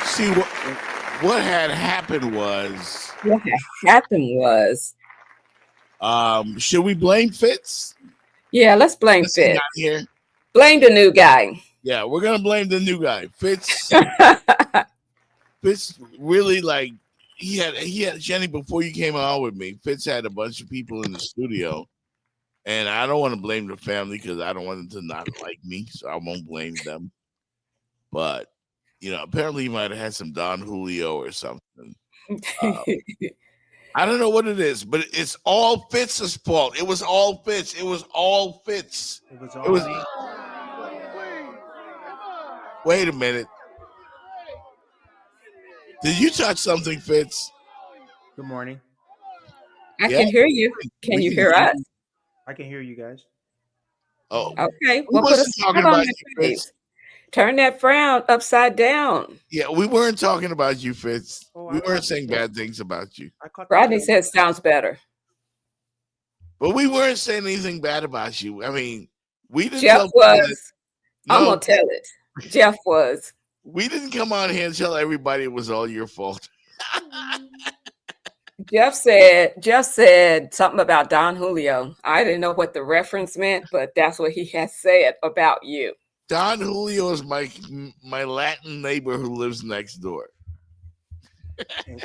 See what had happened was. What happened was. Should we blame Fitz? Yeah, let's blame Since he Fitz. got here. Blame the new guy. Yeah, we're gonna blame the new guy. Fitz really he had Jenny before you came on with me. Fitz had a bunch of people in the studio. And I don't want to blame the family because I don't want them to not like me, so I won't blame them. But apparently he might have had some Don Julio or something. I don't know what it is, but it's all Fitz's fault. It was all Fitz. It was all Fitz. It was. Wait a minute. Did you touch something, Fitz? Good morning. I can hear you. Can you hear us? I can hear you guys. Oh, okay. Well, put a smile on your face. Turn that frown upside down. Yeah, we weren't talking about you, Fitz. We weren't saying bad things about you. Rodney says sounds better. But we weren't saying anything bad about you. I mean, we didn't. Jeff was. I'm gonna tell it. Jeff was. We didn't come on here and tell everybody it was all your fault. Jeff said something about Don Julio. I didn't know what the reference meant, but that's what he has said about you. Don Julio is my Latin neighbor who lives next door.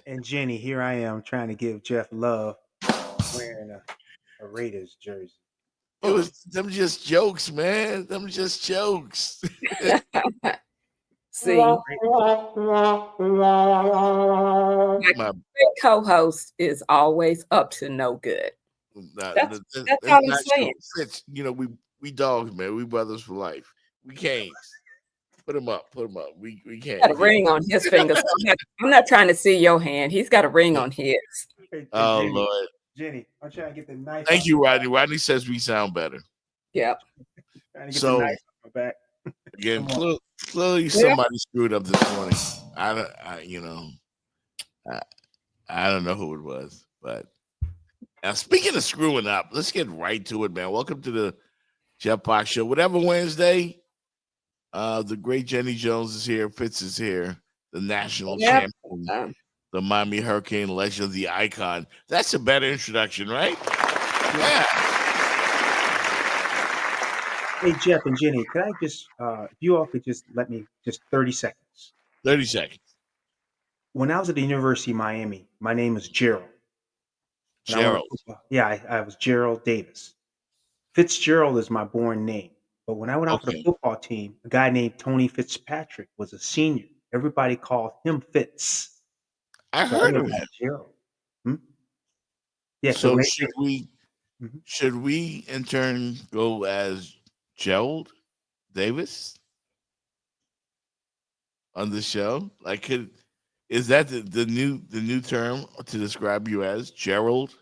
and Jenny, here I am trying to give Jeff love wearing a Raiders jersey. It was them just jokes, man. Them just jokes. See, my co-host is always up to no good. That's all I'm saying. Fitz, we dogs, man. We brothers for life. We can't put him up. We can't. Got a ring on his finger. So I'm not trying to see your hand. He's got a ring on his. Oh Lord, Jenny, I'm trying to get the knife. Thank you, Rodney. Rodney says we sound better. Yep. So the knife on my back. Again, clearly somebody screwed up this morning. I don't know who it was, but now speaking of screwing up, let's get right to it, man. Welcome to the Jeff Fox Show. Whatever Wednesday, the great Jenny Jones is here. Fitz is here. The national champion, the Miami Hurricane legend, the icon. That's a better introduction, right? Yeah. Hey, Jeff and Jenny, could I just, if you all could just let me just 30 seconds. 30 seconds. When I was at the University of Miami, my name was Gerald. Gerald. I was Gerald Davis. Fitzgerald is my born name. But when I went out for the football team, a guy named Tony Fitzpatrick was a senior. Everybody called him Fitz. I heard of that. Gerald. Yeah. So should we in turn go as Gerald Davis on the show? Is that the new term to describe you as, Gerald?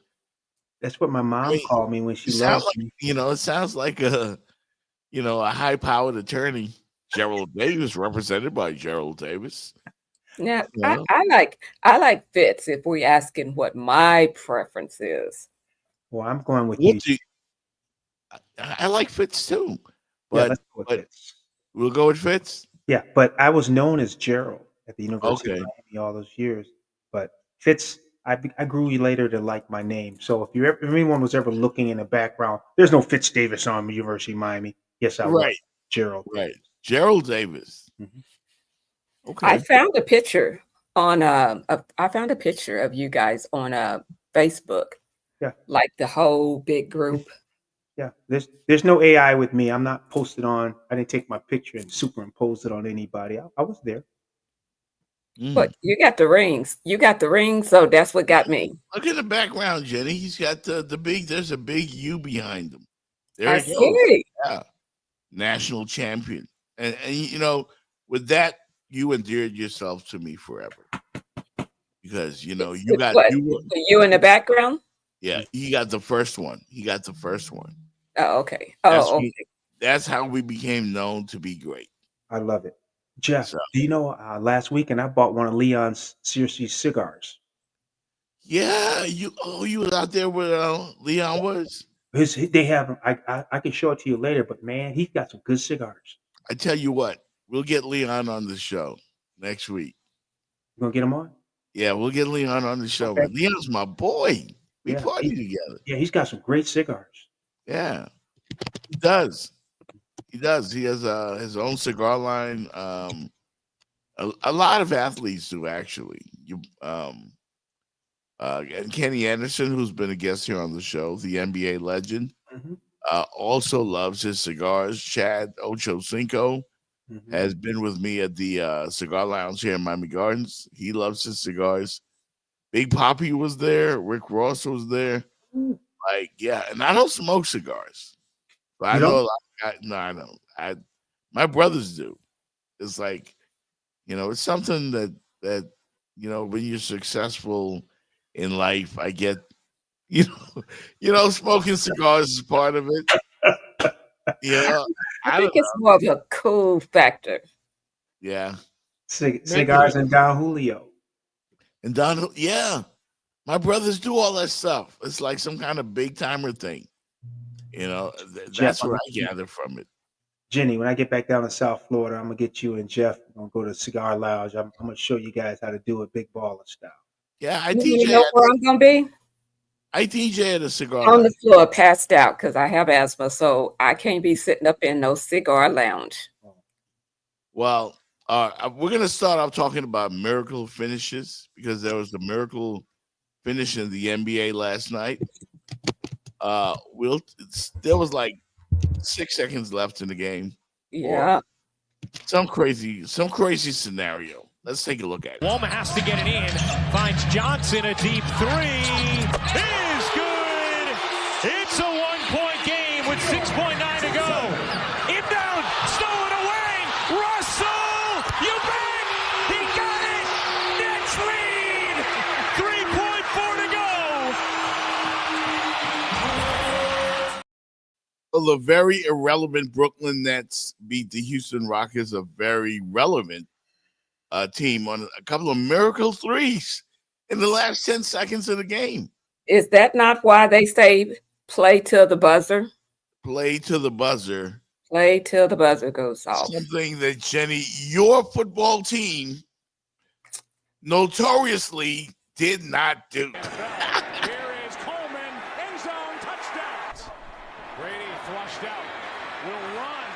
That's what my mom called me when she loved me. It sounds like a high-powered attorney, Gerald Davis, represented by Gerald Davis. Yeah, I like Fitz. If we're asking what my preference is, well, I'm going with you. I like Fitz too, but Fitz. We'll go with Fitz. Yeah, but I was known as Gerald at the University of Miami all those years. But Fitz, I grew later to like my name. So if anyone was ever looking in the background, there's no Fitz Davis on the University of Miami. Yes, I was Gerald. Right, Gerald Davis. Mm-hmm. Okay. I found a picture on of you guys on Facebook. Yeah, like the whole big group. Yeah, there's no AI with me. I'm not posted on. I didn't take my picture and superimpose it on anybody. I was there. But you got the rings. So that's what got me. Look at the background, Jenny. He's got the big. There's a big U behind him. There I see. Yeah, national champion, and with that, you endeared yourself to me forever because you got you in the background. Yeah, he got the first one. Oh, okay. That's how we became known to be great. I love it. Jeff, do you know last weekend I bought one of Leon's Searcy cigars? Yeah, you was out there with Leon was? They have I can show it to you later, but man, he's got some good cigars. I tell you what, we'll get Leon on the show next week. You gonna get him on? Yeah, we'll get Leon on the show. Okay. Man. Leon's my boy. We Yeah, party together. Yeah, he's got some great cigars. Yeah, he does. He does. He has his own cigar line. A lot of athletes do actually. And Kenny Anderson, who's been a guest here on the show, the NBA legend, also loves his cigars. Chad Ochocinco has been with me at the cigar lounge here in Miami Gardens. He loves his cigars. Big Poppy was there. Rick Ross was there. Like, yeah, and I don't smoke cigars, but I know a lot of guys. No, I don't. My brothers do. It's like, it's something that when you're successful in life, I get, smoking cigars is part of it. I think it's more of a cool factor. Yeah. Cigars and Don Julio. And Don, yeah. My brothers do all that stuff. It's like some kind of big timer thing. That's what I gather from it. Jenny, when I get back down to South Florida, I'm gonna get you and Jeff. We're gonna go to the cigar lounge. I'm gonna show you guys how to do it big baller style. Yeah, I You DJ. know where I'm gonna be? I DJ at a cigar on lounge. the floor, passed out because I have asthma, so I can't be sitting up in no cigar lounge. Well, we're gonna start off talking about miracle finishes because there was a miracle finish in the NBA last night. There was like 6 seconds left in the game. Yeah. Some crazy scenario. Let's take a look at it. Woma has to get it in. Finds Johnson a deep three. Is good. It's a 1-point game with 6.9 to go. Inbound, stolen away. Russell, you bet. He got it. Nets lead. 3.4 to go. Well, the very irrelevant Brooklyn Nets beat the Houston Rockets, a very relevant team, on a couple of miracle threes in the last 10 seconds of the game. Is that not why they say play till the buzzer? Play to the buzzer. Play till the buzzer goes off. Something that, Jenny, your football team notoriously did not do. Here is Coleman, end zone, touchdown. Brady flushed out, will run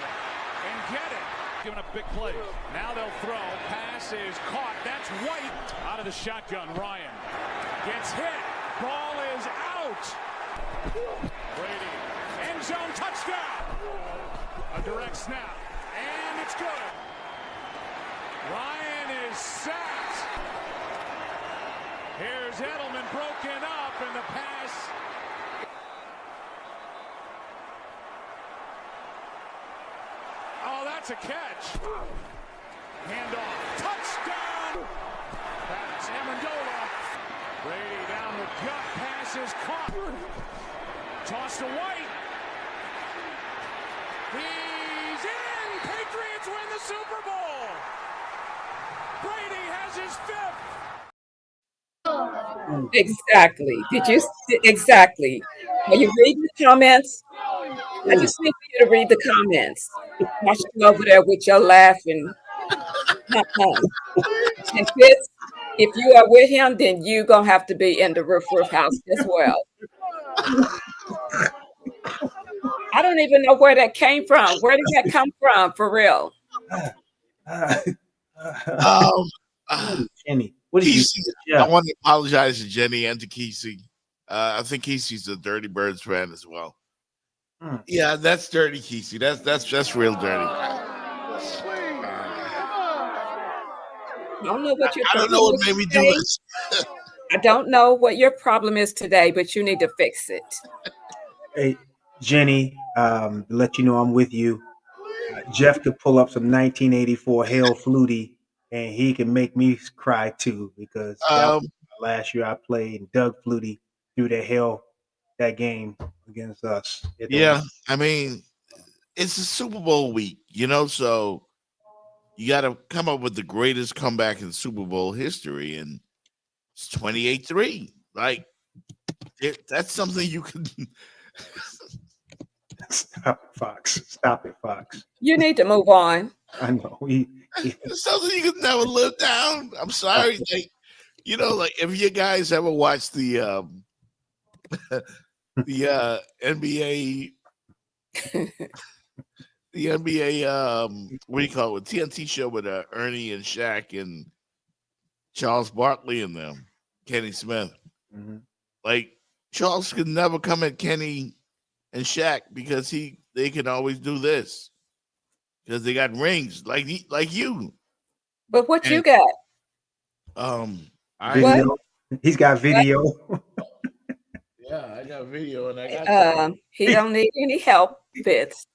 and get it. Giving up big plays. Now they'll throw. Pass is caught. That's White. Out of the shotgun, Ryan gets hit. Ball is out. Brady, end zone, touchdown. A direct snap, and it's good. Ryan is sacked. Here's Edelman broken up, and the pass. Oh, that's a catch. Handoff. Touchdown. Pass. Amendola. Brady down the gut. Pass is caught. Toss to White. He's in. Patriots win the Super Bowl. Brady has his 5th. Exactly. Exactly. When you read the comments, I just need you to read the comments. Watching over there with your laughing. And Fitz, if you are with him, then you're going to have to be in the roof house as well. I don't even know where that came from. Where did that come from, for real? Jenny, what did you say? I want to apologize to Jenny and to Kesey. I think Kesey's a Dirty Birds fan as well. Yeah, that's dirty, Kesey. That's real dirty. I don't know what your I don't know what made me do this. I don't know what your problem is today, but you need to fix it. Hey, Jenny, to let you know I'm with you. Jeff could pull up some 1984 Hail Flutie, and he can make me cry too, because last year I played and Doug Flutie threw that game against us. Yeah, I mean, it's a Super Bowl week, so you got to come up with the greatest comeback in Super Bowl history, and it's 28-3. Like, that's something you can. Stop it, Fox. Stop it, Fox. You need to move on. I know. It's something you could never live down. I'm sorry. Like, like if you guys ever watched the NBA the NBA what do you call it? TNT show with Ernie and Shaq and Charles Barkley and them, Kenny Smith. Mhm. Like Charles could never come at Kenny and Shaq because they can always do this because they got rings like you. But what you And got? I Video. He's got video. yeah, I got video and I got He don't need any help, Fitz,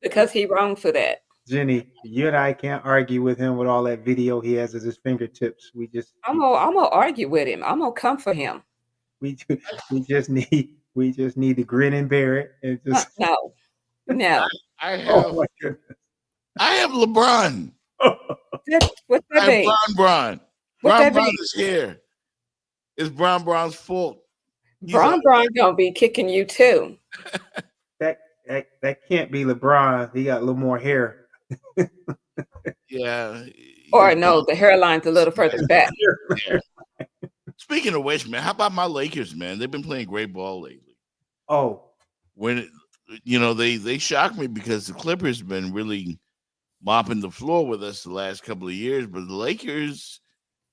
because he wrong for that. Jenny, you and I can't argue with him with all that video he has at his fingertips. I'm gonna argue with him. I'm gonna come for him. We just need to grin and bear it and just. No. I Oh have my goodness. I have LeBron. What's that I mean? have Bron. What that Bron mean? is here. It's Bron's fault. Bron gonna be kicking you too. That can't be LeBron. He got a little more hair. Yeah. Or no, the hairline's a little further back. Yeah. Speaking of which, man, how about my Lakers, man? They've been playing great ball lately. Oh, When they shocked me because the Clippers have been really mopping the floor with us the last couple of years, but the Lakers,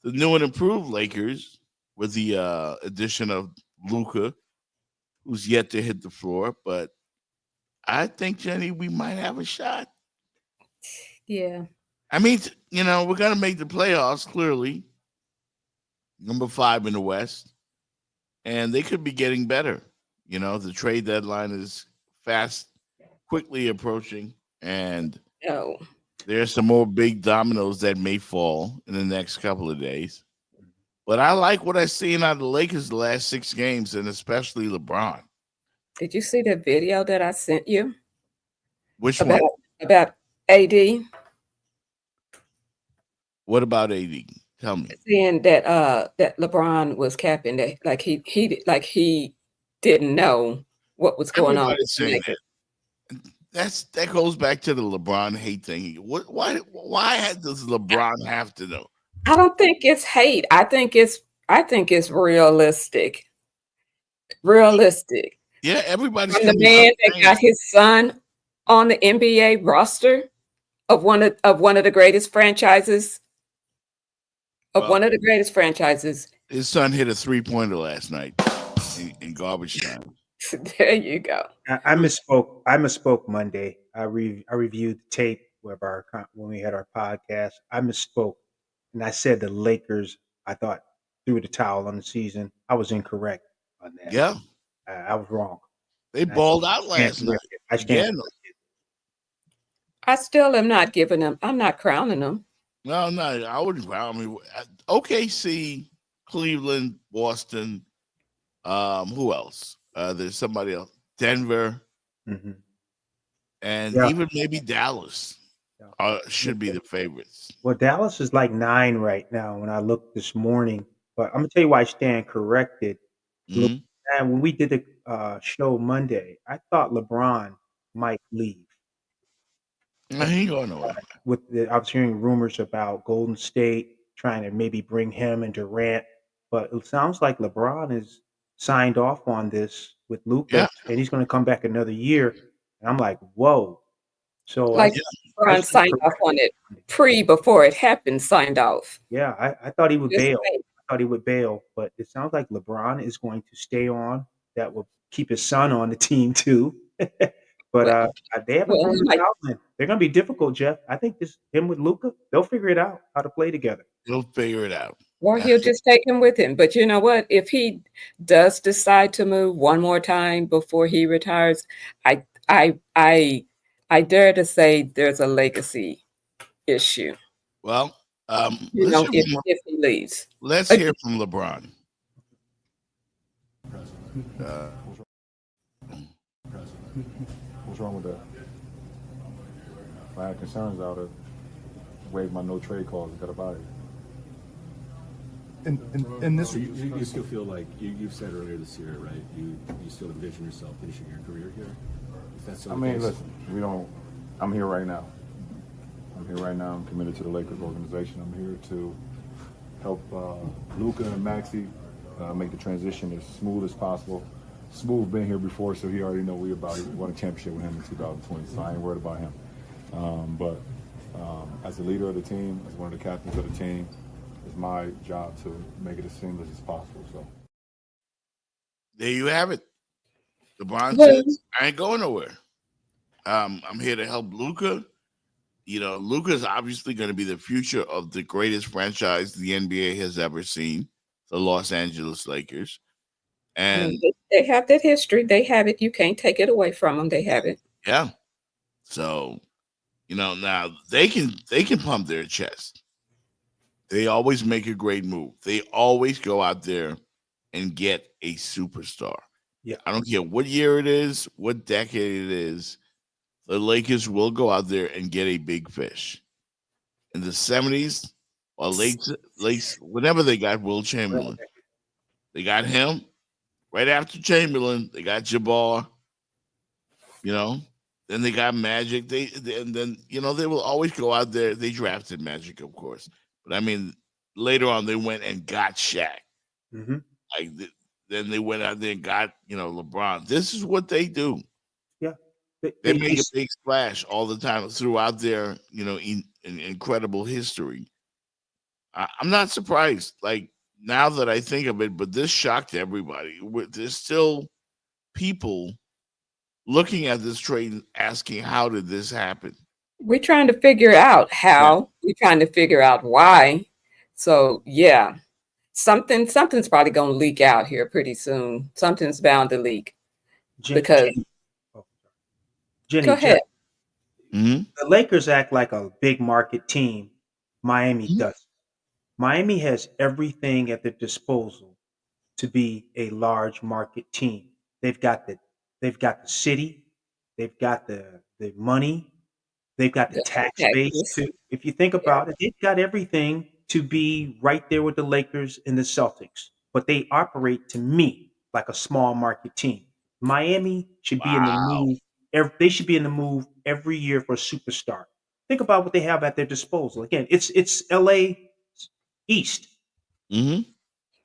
the new and improved Lakers, with the addition of Luka, who's yet to hit the floor, but I think, Jenny, we might have a shot. Yeah. I mean, we're going to make the playoffs, clearly. Number 5 in the West. And they could be getting better. The trade deadline is quickly approaching. And No. there's some more big dominoes that may fall in the next couple of days. But I like what I've seen out of the Lakers the last 6 games, and especially LeBron. Did you see the video that I sent you? Which one? About AD? What about AD? Tell me. Saying that that LeBron was capping that, like he didn't know what was going on. Everybody's saying that. That goes back to the LeBron hate thing. Why does LeBron have to know? I don't think it's hate. I think it's realistic. Realistic. Yeah, everybody's From the man that got his son on the NBA roster of one of the greatest franchises. One of the greatest franchises. His son hit a 3-pointer last night in garbage time. There you go. I misspoke. I misspoke Monday. I reviewed the tape when we had our podcast. I misspoke, and I said the Lakers, I thought, threw the towel on the season. I was incorrect on that. Yeah, I was wrong. They balled out last night. I still am not giving them. I'm not crowning them. No, I wouldn't crown me. OKC, Cleveland, Boston. Who else? There's somebody else. Denver, and even maybe Dallas should be the favorites. Well, Dallas is like 9 right now when I looked this morning. But I'm gonna tell you why I stand corrected. And when we did the show Monday, I thought LeBron might leave. He going nowhere. I was hearing rumors about Golden State trying to maybe bring him and Durant, but it sounds like LeBron is signed off on this with Luka, and he's going to come back another year. And I'm like, whoa. So like LeBron signed off on it before it happened, signed off. Yeah, I thought he would bail. I thought he would bail, but it sounds like LeBron is going to stay on. That will keep his son on the team too. But they haven't. They're going to be difficult, Jeff. I think him with Luka, they'll figure it out how to play together. They'll figure it out. Or he'll just take him with him. But you know what? If he does decide to move one more time before he retires, I dare to say there's a legacy issue. Well, if he leaves, let's hear from LeBron. What's wrong with that? If I had concerns, I would have waived my no trade clause and got a body. And this, you still feel like you've said earlier this year, right? You still envision yourself finishing your career here. If that's listen, I'm here right now. I'm here right now. I'm committed to the Lakers organization. I'm here to help Luka and Maxey make the transition as smooth as possible. Smooth been here before, so he already know we won a championship with him in 2020, so I ain't worried about him. But as a leader of the team, as one of the captains of the team, it's my job to make it as seamless as possible. So there you have it. LeBron Well, says, I ain't going nowhere. I'm here to help Luka. You know, Luka's obviously going to be the future of the greatest franchise the NBA has ever seen, the Los Angeles Lakers. I And mean, they have that history. They have it. You can't take it away from them. They have it. yeah, so you know now they can pump their chest. They always make a great move. They always go out there and get a superstar. Yeah. I don't care what year it is, what decade it is. The Lakers will go out there and get a big fish. In the 70s, or late, whenever they got Will Chamberlain, they got him. Right after Chamberlain, they got Jabbar. You know, then they got Magic. And then you know they will always go out there. They drafted Magic, of course, but I mean later on they went and got Shaq. Mm-hmm. Then they went out there and got LeBron. This is what they do. Yeah. They make a big splash all the time throughout their, incredible history. I'm not surprised. Like now that I think of it, but this shocked everybody. There's still people looking at this trade, asking, "How did this happen?" We're trying to figure out how. We're trying to figure out why. So yeah, something's probably going to leak out here pretty soon. Something's bound to leak because. Jenny, Go ahead. Mm-hmm. The Lakers act like a big market team. Miami does. Miami has everything at their disposal to be a large market team. They've got the city, they've got the money, they've got the tax base Texas. too. If you think about it, they've got everything to be right there with the Lakers and the Celtics. But they operate to me like a small market team. Miami should be in the move. They should be in the move every year for a superstar. Think about what they have at their disposal. Again, it's LA East. Mm-hmm.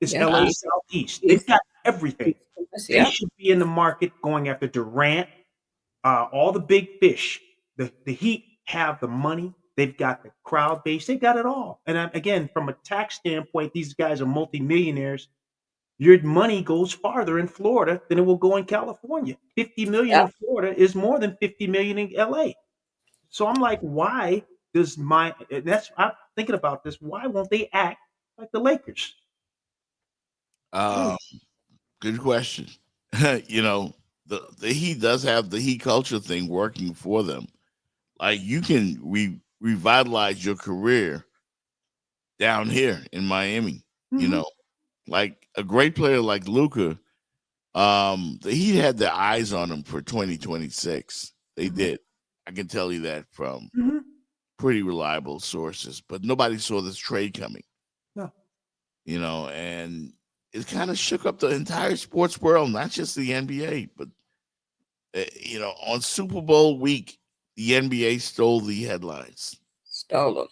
It's Yeah. LA Southeast. They've got everything. They Yeah. should be in the market going after Durant, all the big fish. The Heat have the money. They've got the crowd base. They've got it all. And again, from a tax standpoint, these guys are multimillionaires. Your money goes farther in Florida than it will go in California. 50 million in Florida is more than 50 million in LA. So I'm like, why does I'm thinking about this. Why won't they act like the Lakers? Good question. The Heat does have the Heat culture thing working for them. Like you can revitalize your career down here in Miami. Mhm. Like a great player like Luka. The Heat had their eyes on him for 2026. They did. I can tell you that from Mhm. pretty reliable sources. But nobody saw this trade coming. No. And it kind of shook up the entire sports world, not just the NBA, but on Super Bowl week, the NBA stole the headlines. Stole them.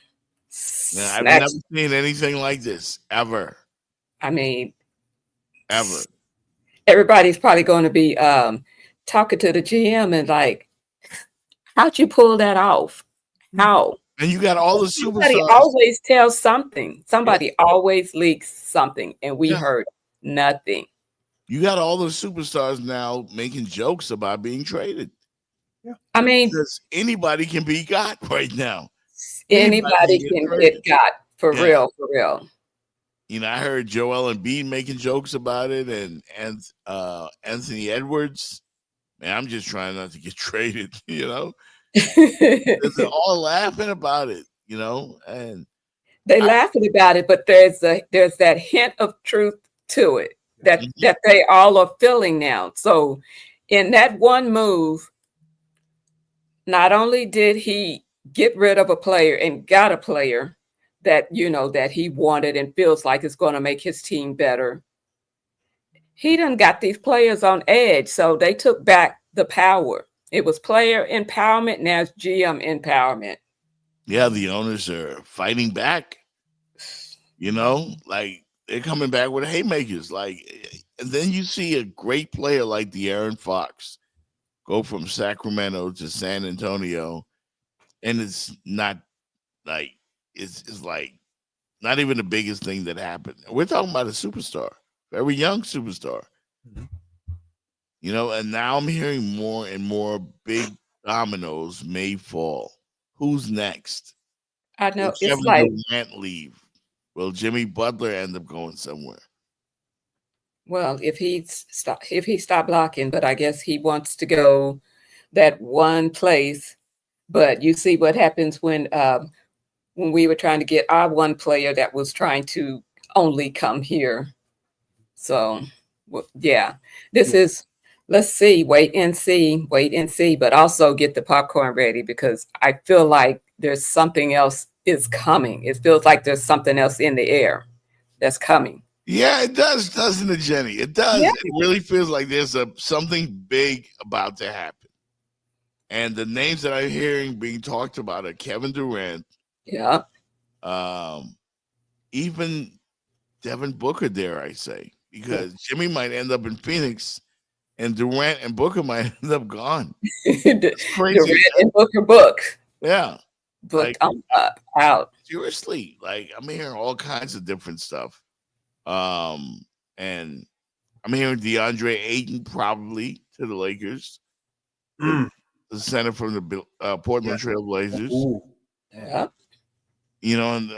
I've never seen anything like this ever. I mean, Ever. Everybody's probably going to be talking to the GM and like, how'd you pull that off? How? And you got all the Somebody superstars. always tells something. Somebody always leaks something, and we heard nothing. You got all the superstars now making jokes about being traded. Yeah. I mean, because anybody can be got right now. Anybody can get got for real. I heard Joel Embiid making jokes about it, and Anthony Edwards. Man, I'm just trying not to get traded. They're all laughing about it. And they laughing about it, but there's that hint of truth to it that they all are feeling now. So, in that one move, not only did he get rid of a player and got a player that that he wanted and feels like it's going to make his team better, he done got these players on edge. So they took back the power. It was player empowerment, now it's GM empowerment. Yeah, the owners are fighting back. Like they're coming back with haymakers. And then you see a great player like De'Aaron Fox go from Sacramento to San Antonio, and it's not like it's like not even the biggest thing that happened. We're talking about a superstar, very young superstar. Mhm. And now I'm hearing more and more big dominoes may fall. Who's next? I Will know it's Kevin like, Durant leave? Will Jimmy Butler end up going somewhere? well, if he stopped blocking, but I guess he wants to go that one place. But you see what happens when we were trying to get our one player that was trying to only come here. So, yeah, this Yeah. is, let's see, wait and see, but also get the popcorn ready because I feel like there's something else is coming. It feels like there's something else in the air that's coming. Yeah, it does, doesn't it, Jenny? It does. Yeah. It really feels like there's something big about to happen. And the names that I'm hearing being talked about are Kevin Durant, Yeah. even Devin Booker, dare I say, because Jimmy might end up in Phoenix and Durant and Booker might end up gone. The Crazy. Red and Booker book. Yeah. But I'm out. Seriously, like I'm hearing all kinds of different stuff. And I'm hearing DeAndre Ayton probably to the Lakers, Mm. the center from the Portland Trail Blazers. Ooh. Yeah. And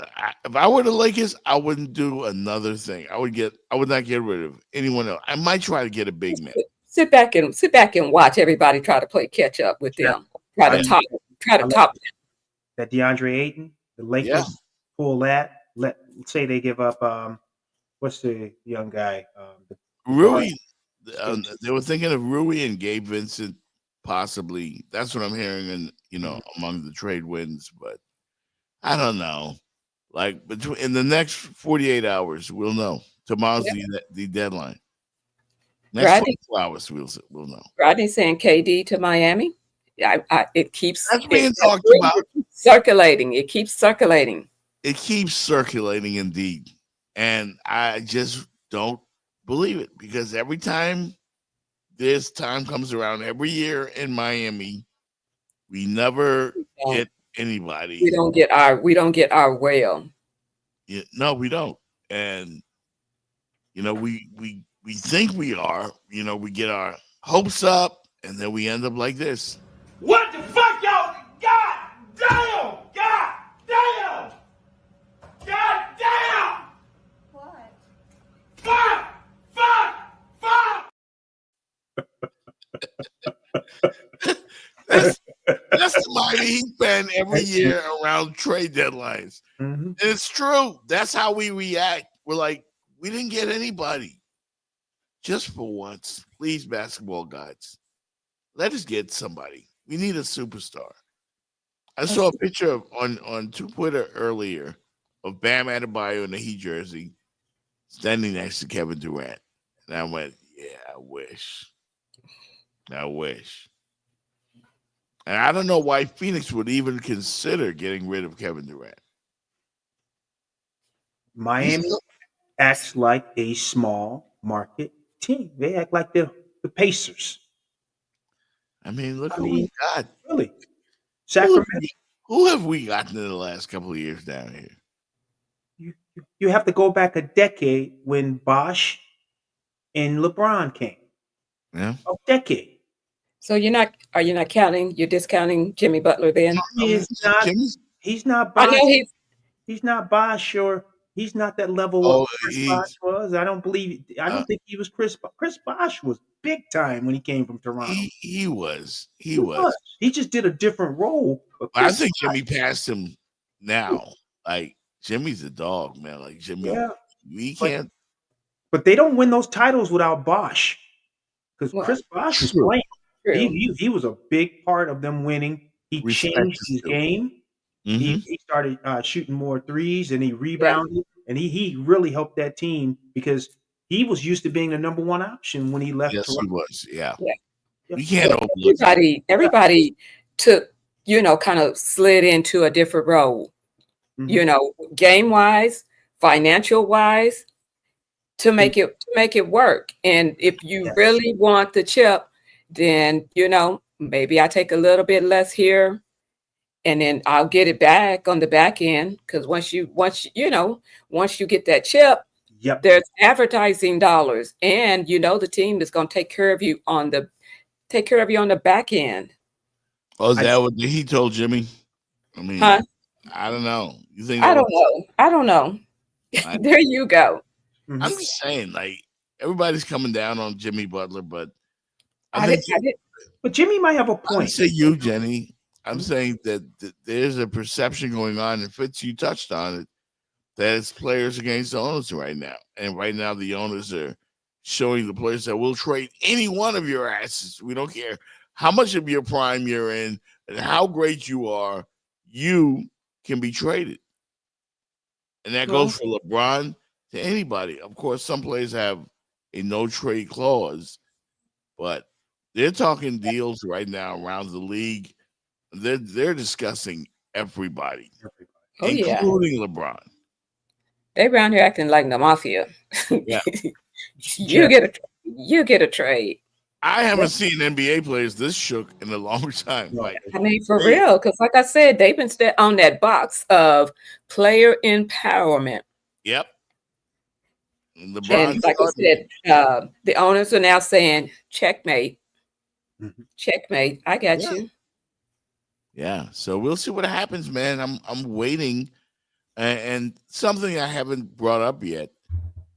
if I were the Lakers, I wouldn't do another thing. I would not get rid of anyone else. I might try to get a big man. Sit back and watch everybody try to play catch up with them. Try to top That DeAndre Ayton, the Lakers pull that. Let's say they give up. What's the young guy? Rui. They were thinking of Rui and Gabe Vincent, possibly. That's what I'm hearing, among the trade wins. But I don't know. Like in the next 48 hours, we'll know. Tomorrow's the deadline. Next 24 hours, we'll know. Rodney saying KD to Miami. It keeps That's being talked about. Circulating. It keeps circulating. It keeps circulating indeed. And I just don't believe it because every time this time comes around, every year in Miami, we never get anybody. We don't get our whale. Yeah, no, we don't. And we think we are. We get our hopes up, and then we end up like this. What the fuck, y'all? God damn! God damn! God damn! What? Fuck! That's the Miami Heat fan every year around trade deadlines. Mm-hmm. And it's true. That's how we react. We're like, we didn't get anybody. Just for once, please, basketball gods, let us get somebody. We need a superstar. I saw a picture on Twitter earlier of Bam Adebayo in the Heat jersey standing next to Kevin Durant. And I went, yeah, I wish. And I don't know why Phoenix would even consider getting rid of Kevin Durant. Miami acts like a small market team. They act like the Pacers. I mean, look who we got. Really? Sacramento. Who have we gotten in the last couple of years down here? You have to go back a decade when Bosh and LeBron came. Yeah. A decade. So are you not counting? You're discounting Jimmy Butler then? He's not I Bosh. know He's not Bosh or he's not that level of Chris Bosh was. I don't think he was Chris. Chris Bosh was big time when he came from Toronto. He was. He just did a different role. I think Jimmy passed him now. Like Jimmy's a dog, man. Like Jimmy, we can't. But they don't win those titles without Bosh because Chris Bosh was playing. He was a big part of them winning. He changed his game. Mm-hmm. He started shooting more threes and he rebounded. And he really helped that team because he was used to being the number one option when he left. Yes, Toronto. he was. Yeah. Yeah. We can't overlook everybody took kind of slid into a different role, Mhm. game wise, financial wise, to make it work. And if you Yes. really want the chip, then maybe I take a little bit less here, and then I'll get it back on the back end. Because once you get that chip, Yep. there's advertising dollars, and the team is going to take care of you on the back end. Oh, is I that what he told Jimmy? I mean, Huh? I don't know. You think I that don't know. I don't know. I, There you go. Mhm. I'm just saying, like, everybody's coming down on Jimmy Butler, but I I think did. But Jimmy might have a I didn't point. say you, Jenny. I'm Mhm. saying that there's a perception going on, and Fitz, you touched on it, that it's players against the owners right now. And right now, the owners are showing the players that will trade any one of your assets. We don't care how much of your prime you're in and how great you are, you can be traded. And that Well, goes for LeBron to anybody. Of course, some players have a no trade clause, but they're talking deals right now around the league. They're discussing everybody, oh yeah, including LeBron. they around here acting like the mafia. Yeah. you get a you get a trade. I haven't seen NBA players this shook in a long time. No. Like, I mean, for hey, real, because like I said, they've been on that box of player empowerment. yep. And LeBron like I started it. said, the owners are now saying, checkmate, Mhm. checkmate. I got Yeah. you. Yeah. So we'll see what happens, man. I'm waiting. And something I haven't brought up yet.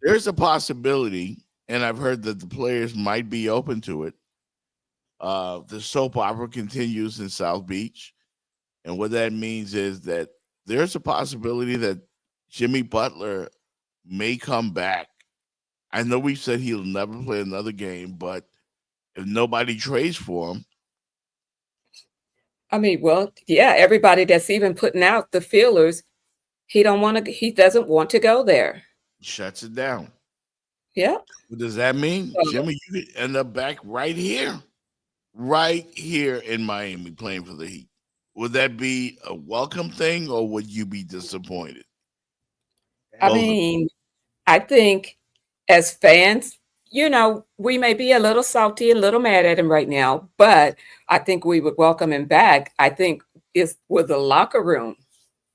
There's a possibility, and I've heard that the players might be open to it. The soap opera continues in South Beach. And what that means is that there's a possibility that Jimmy Butler may come back. I know we said he'll never play another game, but if nobody trades for him, I mean, well, yeah, everybody that's even putting out the feelers, he doesn't want to go there. shuts it down. Yeah. What does that mean? So, Jimmy, you could end up back right here in Miami playing for the Heat. Would that be a welcome thing or would you be disappointed? I Both of them. mean, I think as fans, we may be a little salty, a little mad at him right now, but I think we would welcome him back. I think it's with the locker room.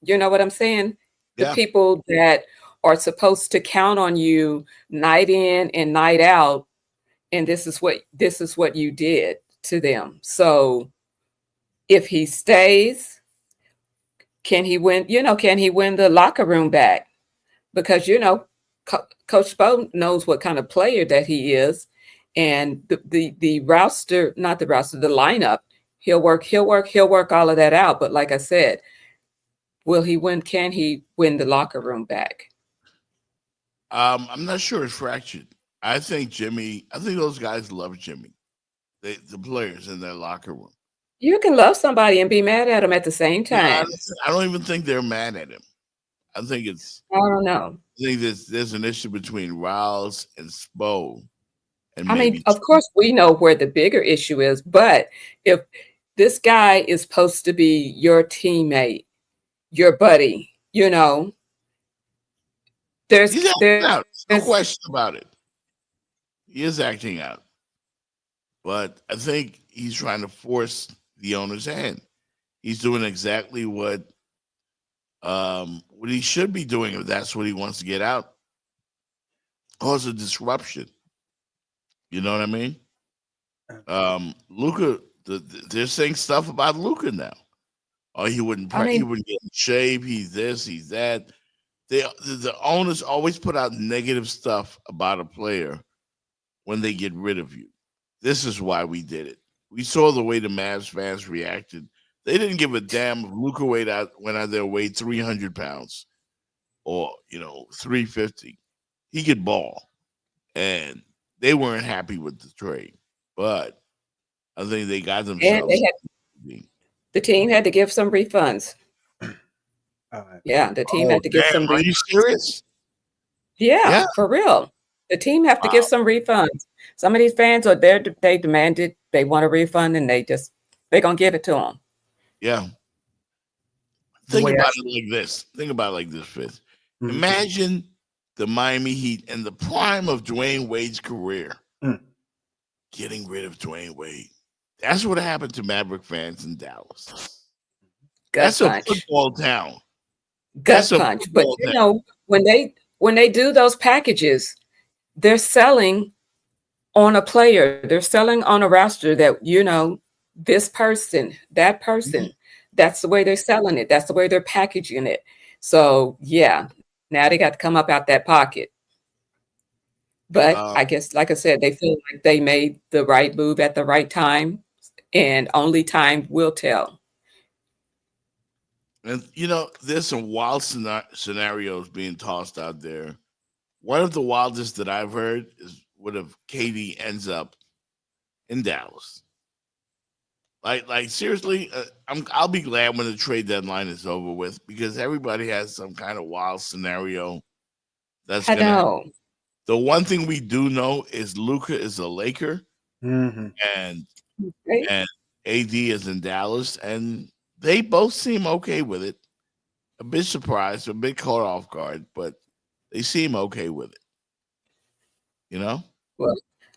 You know what I'm saying? The Yeah. people that are supposed to count on you night in and night out, and this is what you did to them. So if he stays, can he win? Can he win the locker room back? Because Coach Spo knows what kind of player that he is, and the roster, not the roster, the lineup. He'll work all of that out. But like I said, will he win? Can he win the locker room back? I'm not sure it's fractured. I think those guys love Jimmy. The players in their locker room. You can love somebody and be mad at them at the same No, time. I don't even think they're mad at him. I think I don't know. there's an issue between Riles and Spo, and I mean, maybe of course, we know where the bigger issue is, but if this guy is supposed to be your teammate, your buddy, there's he's acting there's out. No question about it. He is acting out, but I think he's trying to force the owner's hand. He's doing exactly what he should be doing if that's what he wants to get out. Cause a disruption. You know what I mean? Luca, they're saying stuff about Luca now. Oh, he wouldn't I mean, get in shape. He's this, he's that. The owners always put out negative stuff about a player when they get rid of you. This is why we did it. We saw the way the Mavs fans reacted. They didn't give a damn if Luca went out there weighed 300 pounds or 350. He could ball, and they weren't happy with the trade. But I think they got and themselves. the team had to give some refunds. Yeah, the team had to give some Are you refunds. serious? Yeah, for real. The team have to give some refunds. Some of these fans are there. They demanded they want a refund, and they're gonna give it to them. Yeah. The Think way about I it like this. Think about it like this, Fitz. Mhm. Imagine the Miami Heat in the prime of Dwayne Wade's career. Mm. Getting rid of Dwayne Wade. That's what happened to Maverick fans in Dallas. Gut That's a punch. football town. Gut That's a punch. But football you town. know, when they do those packages, they're selling on a player. They're selling on a roster that, you know, this person, that person. That's the way they're selling it. That's the way they're packaging it. So yeah, now they got to come up out that pocket. But Uh, I guess, like I said, they feel like they made the right move at the right time, and only time will tell. and you know, there's some wild scenarios being tossed out there. One of the wildest that I've heard is what if Katie ends up in Dallas? Like seriously, I'll be glad when the trade deadline is over with because everybody has some kind of wild scenario that's I gonna happen. know. The one thing we do know is Luca is a Laker Mhm. and Right? and AD is in Dallas, and they both seem okay with it. A bit surprised, a bit caught off guard, but they seem okay with it. You know? Well,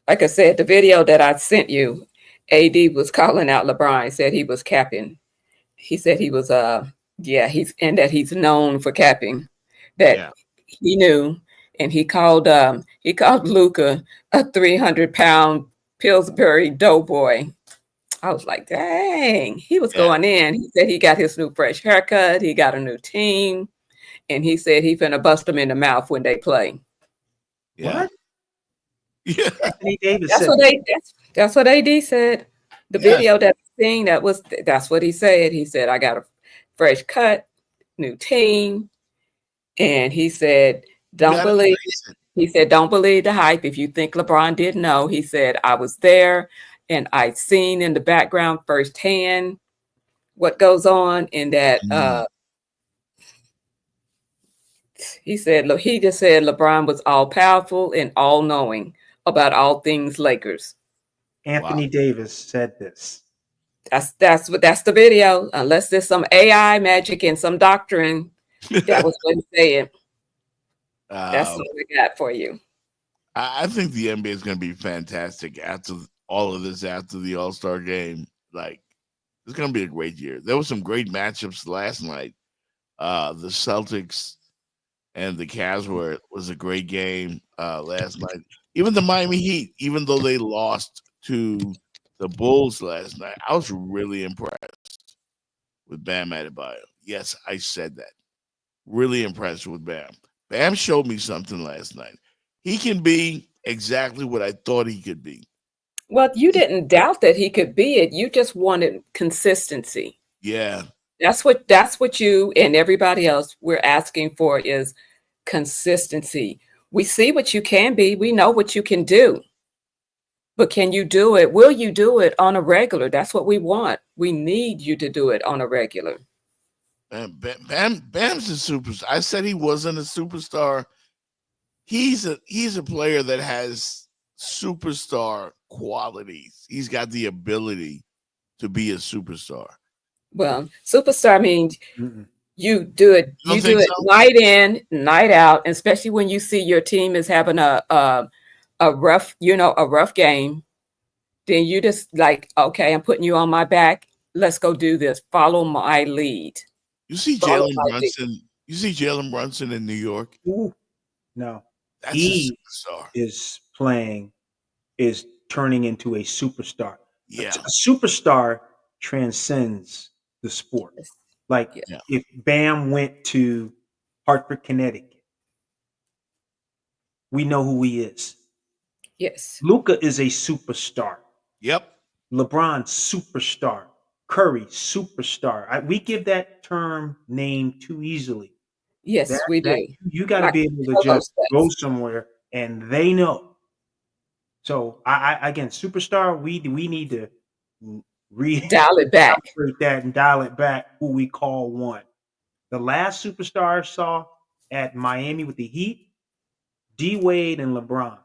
like I said, the video that I sent you, AD was calling out LeBron, said he was capping. He said he was yeah, he's and that he's known for capping. That Yeah. he knew, and he called Luca a 300-pound Pillsbury doughboy. I was like, dang, he was Yeah. going in. He said he got his new fresh haircut, he got a new team, and he said he finna bust them in the mouth when they play. Yeah. What? Yeah. Anthony Davis That's said what they that's what AD said. The Yeah. video that I seen, that's what he said. He said, I got a fresh cut, new team. And he said, You don't gotta believe embrace it. he said, don't believe the hype. If you think LeBron didn't know, he said, I was there and I seen in the background firsthand what goes on in that he said, look, he just said LeBron was all powerful and all knowing about all things Lakers. Wow. Anthony Davis said this. That's the video. Unless there's some AI magic and some doctrine, that was what he said. That's Um, all we got for you. I think the NBA is going to be fantastic after all of this, after the All Star game. Like, it's going to be a great year. There were some great matchups last night. The Celtics and the Cavs was a great game last night. Even the Miami Heat, even though they lost to the Bulls last night, I was really impressed with Bam Adebayo. Yes, I said that. Really impressed with Bam. Bam showed me something last night. He can be exactly what I thought he could be. Well, you didn't doubt that he could be it. You just wanted consistency. Yeah. That's what you and everybody else we're asking for is consistency. We see what you can be. We know what you can do. But can you do it? Will you do it on a regular? That's what we want. We need you to do it on a regular. Bam's a superstar. I said he wasn't a superstar. He's a player that has superstar qualities. He's got the ability to be a superstar. Well, superstar means Mm-mm. you do it. You don't You do think it so? night in, night out, and especially when you see your team is having a rough, a rough game. Then you just like, okay, I'm putting you on my back. Let's go do this. Follow my lead. You see Follow Jalen my lead. Brunson. You see Jalen Brunson in New York. Ooh. No. That's He a superstar. is turning into a superstar. Yeah. A superstar transcends the sport. Like Yeah. if Bam went to Hartford, Connecticut, we know who he is. Yes. Luca is a superstar. Yep. LeBron, superstar. Curry, superstar. We give that term name too easily. Yes, we do. You got to Like be able to all just those go things. somewhere and they know. So I again, superstar, we need to Dial it back. recalibrate that and dial it back who we call one. The last superstar I saw at Miami with the Heat, D Wade and LeBron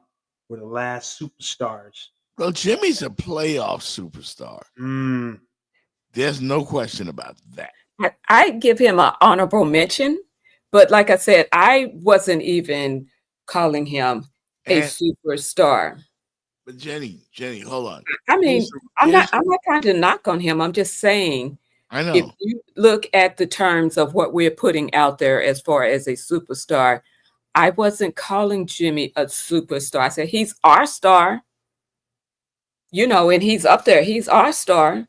were the last superstars. Well, Jimmy's a playoff superstar. There's no question about that. I give him an honorable mention, but like I said, I wasn't even calling him a And superstar. but Jenny, hold on. I mean, Here's I'm not trying to knock on him. I'm just saying I if know. you look at the terms of what we're putting out there as far as a superstar, I wasn't calling Jimmy a superstar. I said he's our star, and he's up there. He's our star.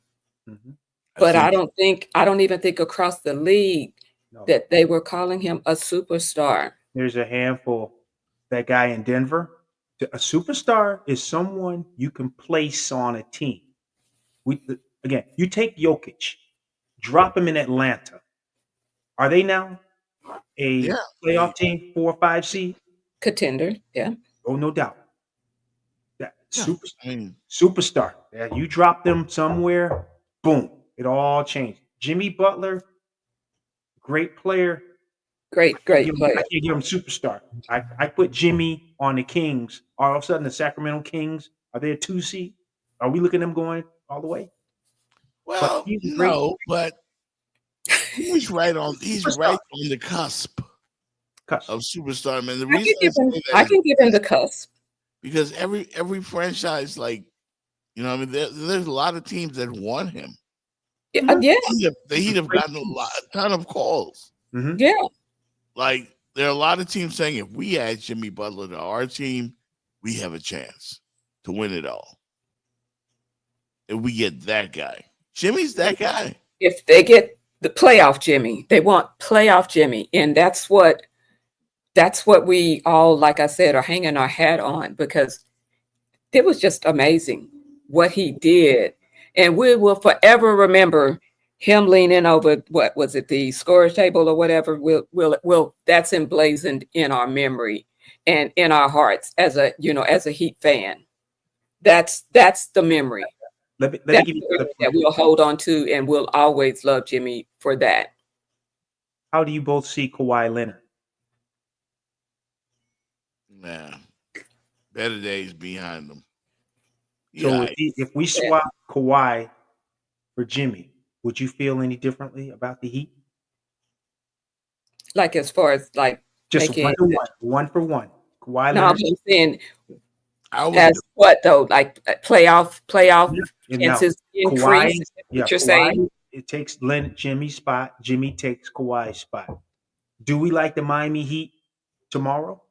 Mhm. But think I don't even think across the league No, that they were calling him a superstar. there's a handful. That guy in Denver, a superstar is someone you can place on a team. Again, you take Jokic, drop him in Atlanta. Are they now a yeah. playoff team, 4 or 5 seed? Contender, yeah. Oh, no doubt. That Yeah. I mean, superstar. Yeah, you drop them somewhere, boom, it all changed. Jimmy Butler, great player. Great player. I can't give him superstar. I put Jimmy on the Kings. All of a sudden, the Sacramento Kings, are they a 2 seed? Are we looking at them going all the way? But well, he's a great no, but he's right on superstar. the cusp Cuss. of superstar, man. The I reason can I give him say that I is can give him the cusp. because every franchise, like, I mean, there's a lot of teams that want him. Yeah, Mhm. yeah, The Heat have gotten a ton of calls. Mhm. yeah. Like, there are a lot of teams saying if we add Jimmy Butler to our team, we have a chance to win it all. If we get that guy, Jimmy's that guy. If they get the playoff Jimmy, they want playoff Jimmy. And that's what we all, like I said, are hanging our hat on because it was just amazing what he did. And we will forever remember him leaning over, what was it, the scorer's table or whatever. Will that's emblazoned in our memory and in our hearts as a Heat fan. That's the memory. Let me That's give you the another memory that point. we'll hold on to, and we'll always love Jimmy for that. How do you both see Kawhi Leonard? Nah, better days behind them. So Yeah, if we swap Kawhi for Jimmy, would you feel any differently about the Heat? Like as far as like Just making 1 to 1, 1 for 1. Kawhi no, I'm Leonard. saying I would. as what though? Like playoff And now chances Kawhi, increase. Is that yeah, what you're saying? Kawhi. It takes Jimmy's spot. Jimmy takes Kawhi's spot. Do we like the Miami Heat tomorrow?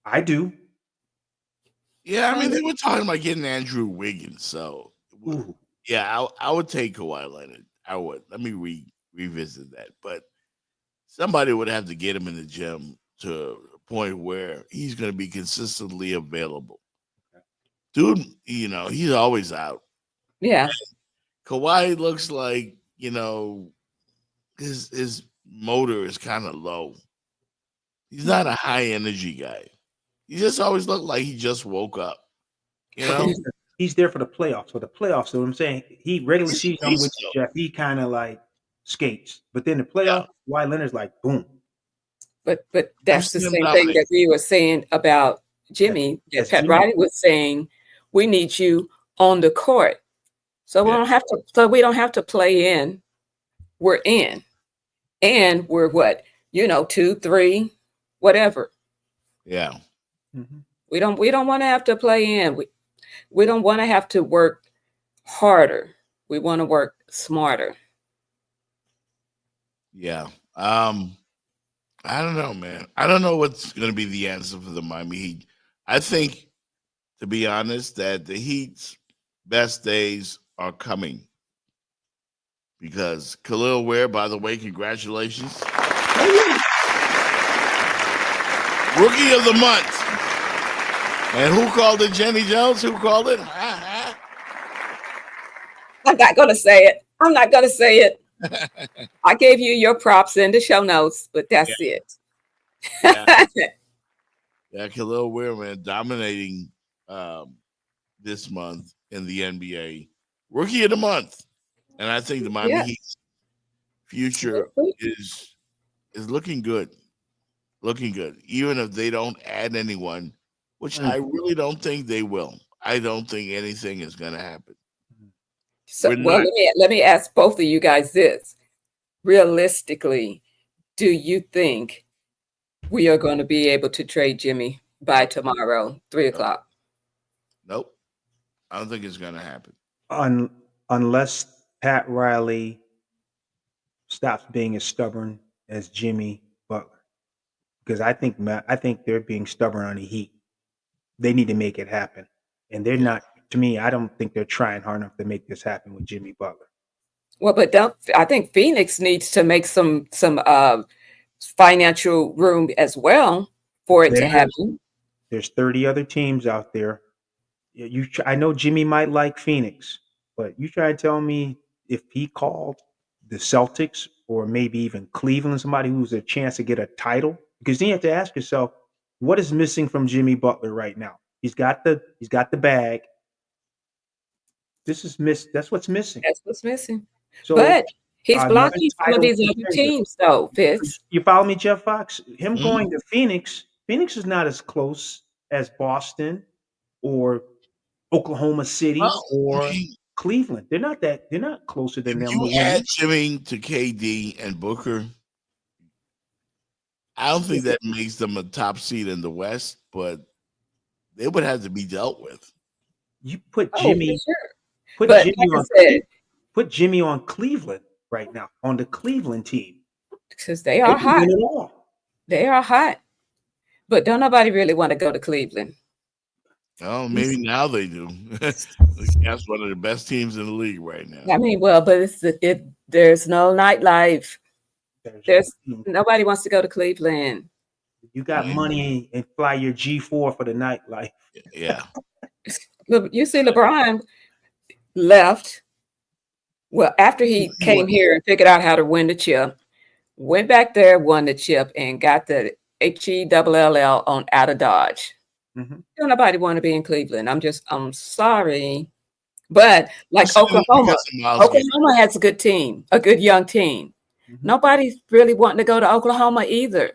I do. Yeah, I mean, they were talking about getting Andrew Wiggins, so Ooh. yeah, I would take Kawhi Leonard. I would. Let me revisit that, but somebody would have to get him in the gym to a point where he's going to be consistently available. Dude, he's always out. Yeah, Kawhi looks like, his motor is kind of low. He's not a high energy guy. He just always looked like he just woke up. He's there for the playoffs. For the playoffs, so what I'm saying, he regular season, I'm with you, Jeff. He kind of like skates, but then the Yeah. playoffs, Kawhi Leonard's like boom. but I've that's the seen him same thing dominate. that we were saying about Jimmy. Yes, That Pat Jimmy. Riley was saying, we need you on the court, so we Yeah. don't have to. So we don't have to play in. We're in, and we're what 2, 3, whatever. Yeah. Mhm. We don't want to have to play in. We don't want to have to work harder. We want to work smarter. Yeah. I don't know, man. I don't know what's going to be the answer for the Miami Heat. I think, to be honest, that the Heat's best days are coming because Khalil Ware, by the way, congratulations. Rookie of the month. And who called it? Jenny Jones? Who called it? I'm not going to say it. I'm not going to say it. I gave you your props in the show notes, but that's it. Yeah, Khalil Ware, man, dominating this month in the NBA. Rookie of the month. And I think the Miami Heat's future is looking good. Looking good. Even if they don't add anyone, which I really don't think they will. I don't think anything is going to happen. So, We're well, not. let me ask both of you guys this. Realistically, do you think we are going to be able to trade Jimmy by tomorrow, 3 o'clock? Nope. I don't think it's going to happen. Unless Pat Riley stops being as stubborn as Jimmy Butler, because I think they're being stubborn on the Heat. They need to make it happen, and they're not. To me, I don't think they're trying hard enough to make this happen with Jimmy Butler. Well, but I think Phoenix needs to make some financial room as well for it to happen. There's 30 other teams out there. I know Jimmy might like Phoenix, but you try to tell me if he called the Celtics or maybe even Cleveland, somebody who's a chance to get a title, because then you have to ask yourself, what is missing from Jimmy Butler right now? He's got the bag. That's what's missing. That's what's missing. So, but he's another blocking some of title these other contender. teams, though, Fitz. You follow me, Jeff Fox? Him going to Phoenix is not as close as Boston or Oklahoma City or Cleveland. They're not closer than them. You add Jimmy to KD and Booker, I don't think that makes them a top seed in the West, but they would have to be dealt with. You put Jimmy, put Jimmy on Cleveland right now, on the Cleveland team. Because they are hot. They are hot. But don't nobody really want to go to Cleveland. Oh, maybe now they do. That's one of the best teams in the league right now. I mean, well, but there's no nightlife. Nobody wants to go to Cleveland. You got money and fly your G4 for the nightlife. Yeah. You see, LeBron left. Well, after he came here and figured out how to win the chip, went back there, won the chip, and got the HELL on out of Dodge. Mm-hmm. Don't nobody want to be in Cleveland. I'm sorry. But like Oklahoma has a good team, a good young team. Mm-hmm. Nobody's really wanting to go to Oklahoma either.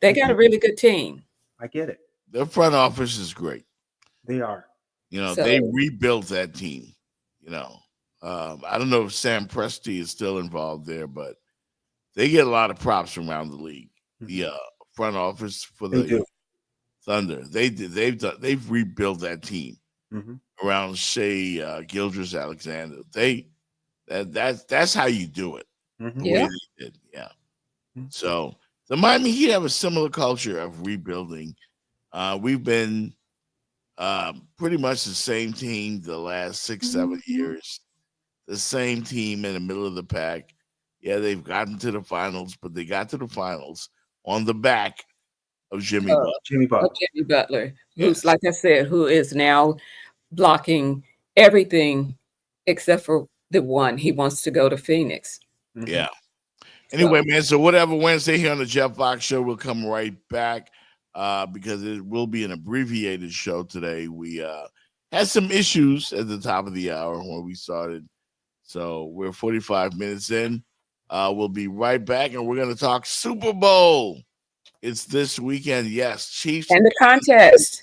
They got a really good team. I get it. Their front office is great. They are. They rebuilt that team. I don't know if Sam Presti is still involved there, but they get a lot of props around the league. Mm-hmm. The front office for the Thunder, they've rebuilt that team around Shea Gilgeous-Alexander. That's how you do it. Mm-hmm. Yeah. Mm-hmm. So the Miami Heat have a similar culture of rebuilding. We've been pretty much the same team the last 6-7 years. The same team in the middle of the pack. Yeah, they've gotten to the finals, but they got to the finals on the back of Jimmy Butler, who's, like I said, who is now blocking everything except for the one. He wants to go to Phoenix. Mm-hmm. Yeah. Anyway, man, so whatever Wednesday here on the Jeff Fox Show, we'll come right back because it will be an abbreviated show today. We had some issues at the top of the hour when we started. So we're 45 minutes in. We'll be right back, and we're going to talk Super Bowl. It's this weekend, yes. Chiefs and the contest.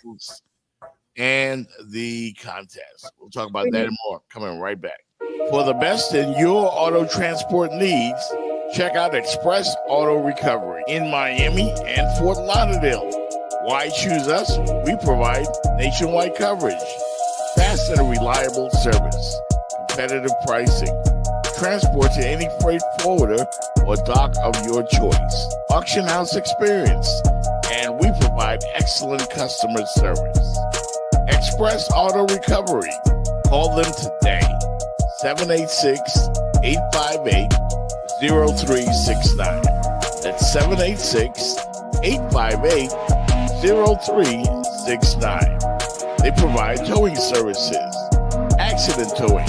And the contest. We'll talk about that and more coming right back. For the best in your auto transport needs, check out Express Auto Recovery in Miami and Fort Lauderdale. Why choose us? We provide nationwide coverage, fast and reliable service, competitive pricing, transport to any freight forwarder or dock of your choice, auction house experience, and we provide excellent customer service. Express Auto Recovery. Call them today. 786-858-0369. That's 786-858-0369. They provide towing services, accident towing,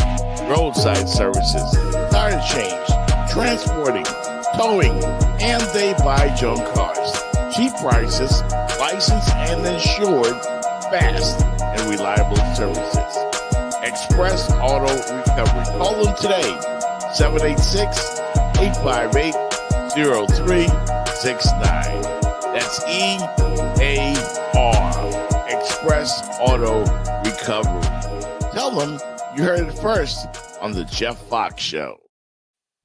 roadside services, tire change, transporting, towing, and they buy junk cars. Cheap prices, licensed and insured, fast and reliable services. Express Auto Recovery. Call them today, 786-858-0369. That's EAR, Express Auto Recovery. Tell them you heard it first on the Jeff Fox Show.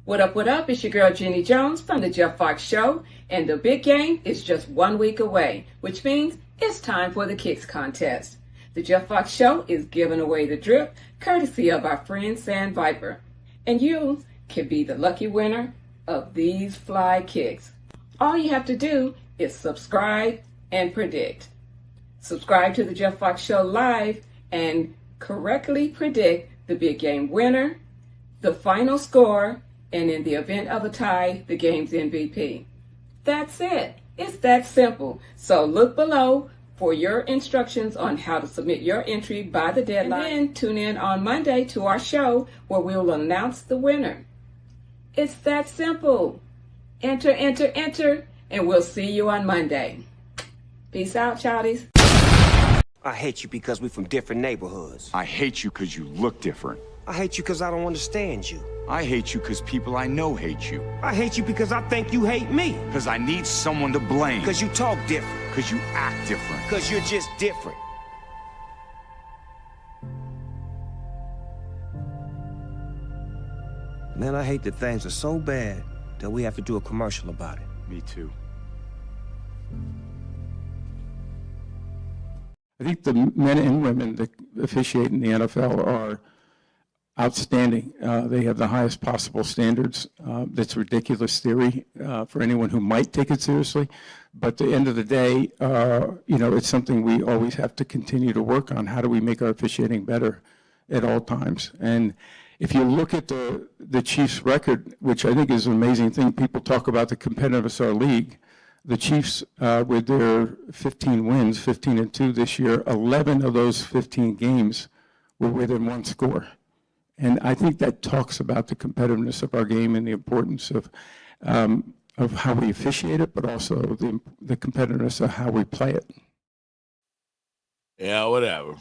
What up, what up? It's your girl Jenny Jones from the Jeff Fox Show, and the big game is just 1 week away, which means it's time for the Kicks contest. The Jeff Fox Show is giving away the drip, courtesy of our friend Sand Viper, and you can be the lucky winner of these fly kicks. All you have to do is subscribe and predict. Subscribe to the Jeff Fox Show live and correctly predict the big game winner, the final score, and in the event of a tie, the game's MVP. That's it. It's that simple. So look below for your instructions on how to submit your entry by the deadline. And then tune in on Monday to our show where we will announce the winner. It's that simple. Enter, enter, enter, and we'll see you on Monday. Peace out, childies. I hate you because we're from different neighborhoods. I hate you because you look different. I hate you because I don't understand you. I hate you because people I know hate you. I hate you because I think you hate me. Because I need someone to blame. Because you talk different. Because you act different. Because you're just different. Man, I hate that things are so bad that we have to do a commercial about it. Me too. I think the men and women that officiate in the NFL are outstanding. They have the highest possible standards. That's ridiculous theory for anyone who might take it seriously. But at the end of the day, it's something we always have to continue to work on. How do we make our officiating better at all times? And if you look at the Chiefs' record, which I think is an amazing thing, people talk about the competitiveness of our league. The Chiefs, with their 15 wins, 15-2 this year, 11 of those 15 games were within one score. And I think that talks about the competitiveness of our game and the importance of how we officiate it, but also the competitiveness of how we play it. Yeah, whatever.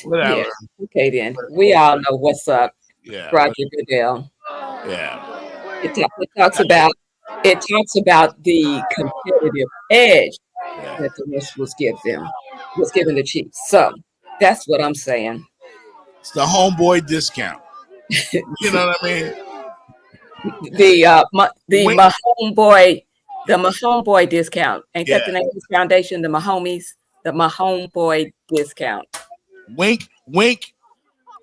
Whatever. Yeah. Okay, then. We all know what's up. Yeah. Roger Goodell. Yeah. It talks about the competitive edge that the West was given the Chiefs. So that's what I'm saying. It's the homeboy discount. You know what I mean? The Mahomeboy discount. Ain't that the name of this foundation? The Mahomeboy discount. Wink, wink.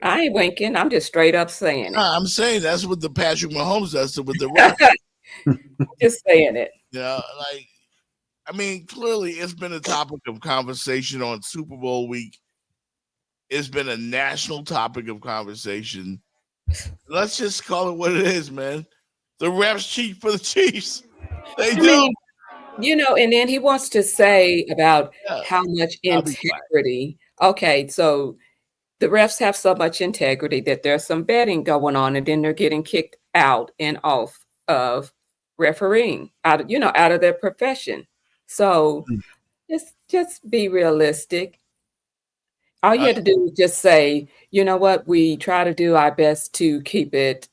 I ain't winking. I'm just straight up saying it. I'm saying that's what the Patrick Mahomes does with the Rams. Just saying it. Clearly it's been a topic of conversation on Super Bowl week. It's been a national topic of conversation. Let's just call it what it is, man. The refs cheat for the Chiefs. They do. And then he wants to say about how much integrity. Okay, so the refs have so much integrity that there's some betting going on, and then they're getting kicked out and off of refereeing, out of their profession. So just be realistic. All you have to do is just say, you know what, we try to do our best to keep it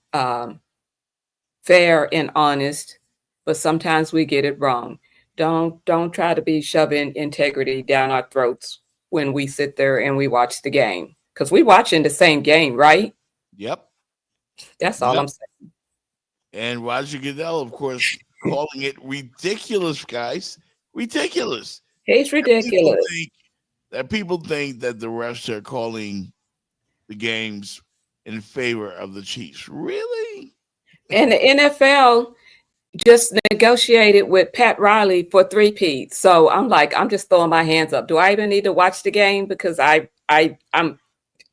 fair and honest, but sometimes we get it wrong. Don't try to be shoving integrity down our throats when we sit there and we watch the game. Because we watching the same game, right? Yep. That's all I'm saying. And Roger Goodell, of course, calling it ridiculous, guys. Ridiculous. It's ridiculous. People think that the refs are calling the games in favor of the Chiefs. Really? And the NFL just negotiated with Pat Riley for 3-peat. So I'm just throwing my hands up. Do I even need to watch the game? Because I'm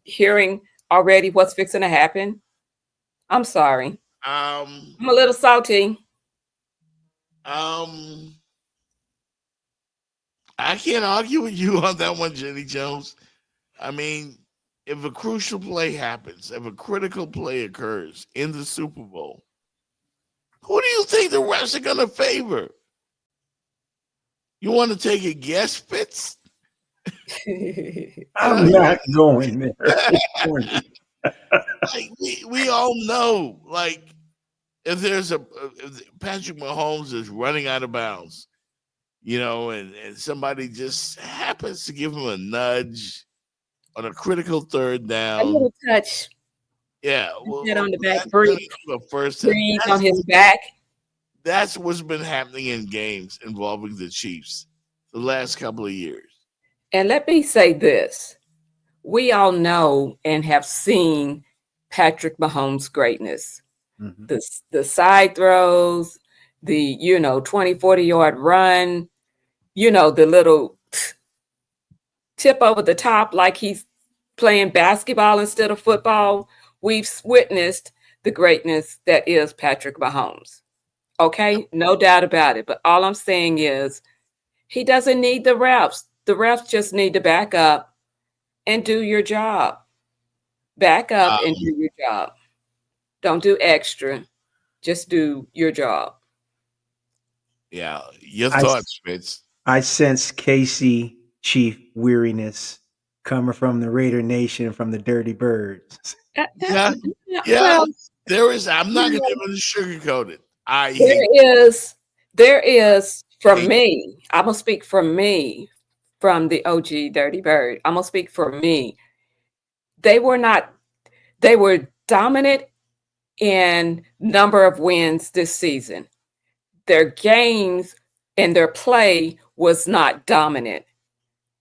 hearing already what's fixing to happen. I'm sorry. I'm a little salty. I can't argue with you on that one, Jenny Jones. I mean, if a crucial play happens, if a critical play occurs in the Super Bowl, who do you think the refs are going to favor? You want to take a guess, Fitz? I'm not going there. we all know, if if Patrick Mahomes is running out of bounds, and somebody just happens to give him a nudge on a critical third down. A little touch. Yeah, Head on the back, that's breathe, the first. breathe on his back. That's what's been happening in games involving the Chiefs the last couple of years. And let me say this. We all know and have seen Patrick Mahomes' greatness. Mhm. The side throws, the 20, 40-yard run, the little tip over the top like he's playing basketball instead of football. We've witnessed the greatness that is Patrick Mahomes. Okay, no doubt about it. But all I'm saying is he doesn't need the refs. The refs just need to back up and do your job. Back up and do your job. Don't do extra. Just do your job. Yeah, your I, thoughts, Fitz. I sense Casey Chief weariness coming from the Raider Nation, from the Dirty Birds. Yeah, Well, there is. I'm not going to even sugarcoat it. I hate. there is from hate- me. I'm gonna speak from me, from the OG Dirty Bird. I'm gonna speak for me. They were not. They were dominant in number of wins this season. Their games and their play was not dominant.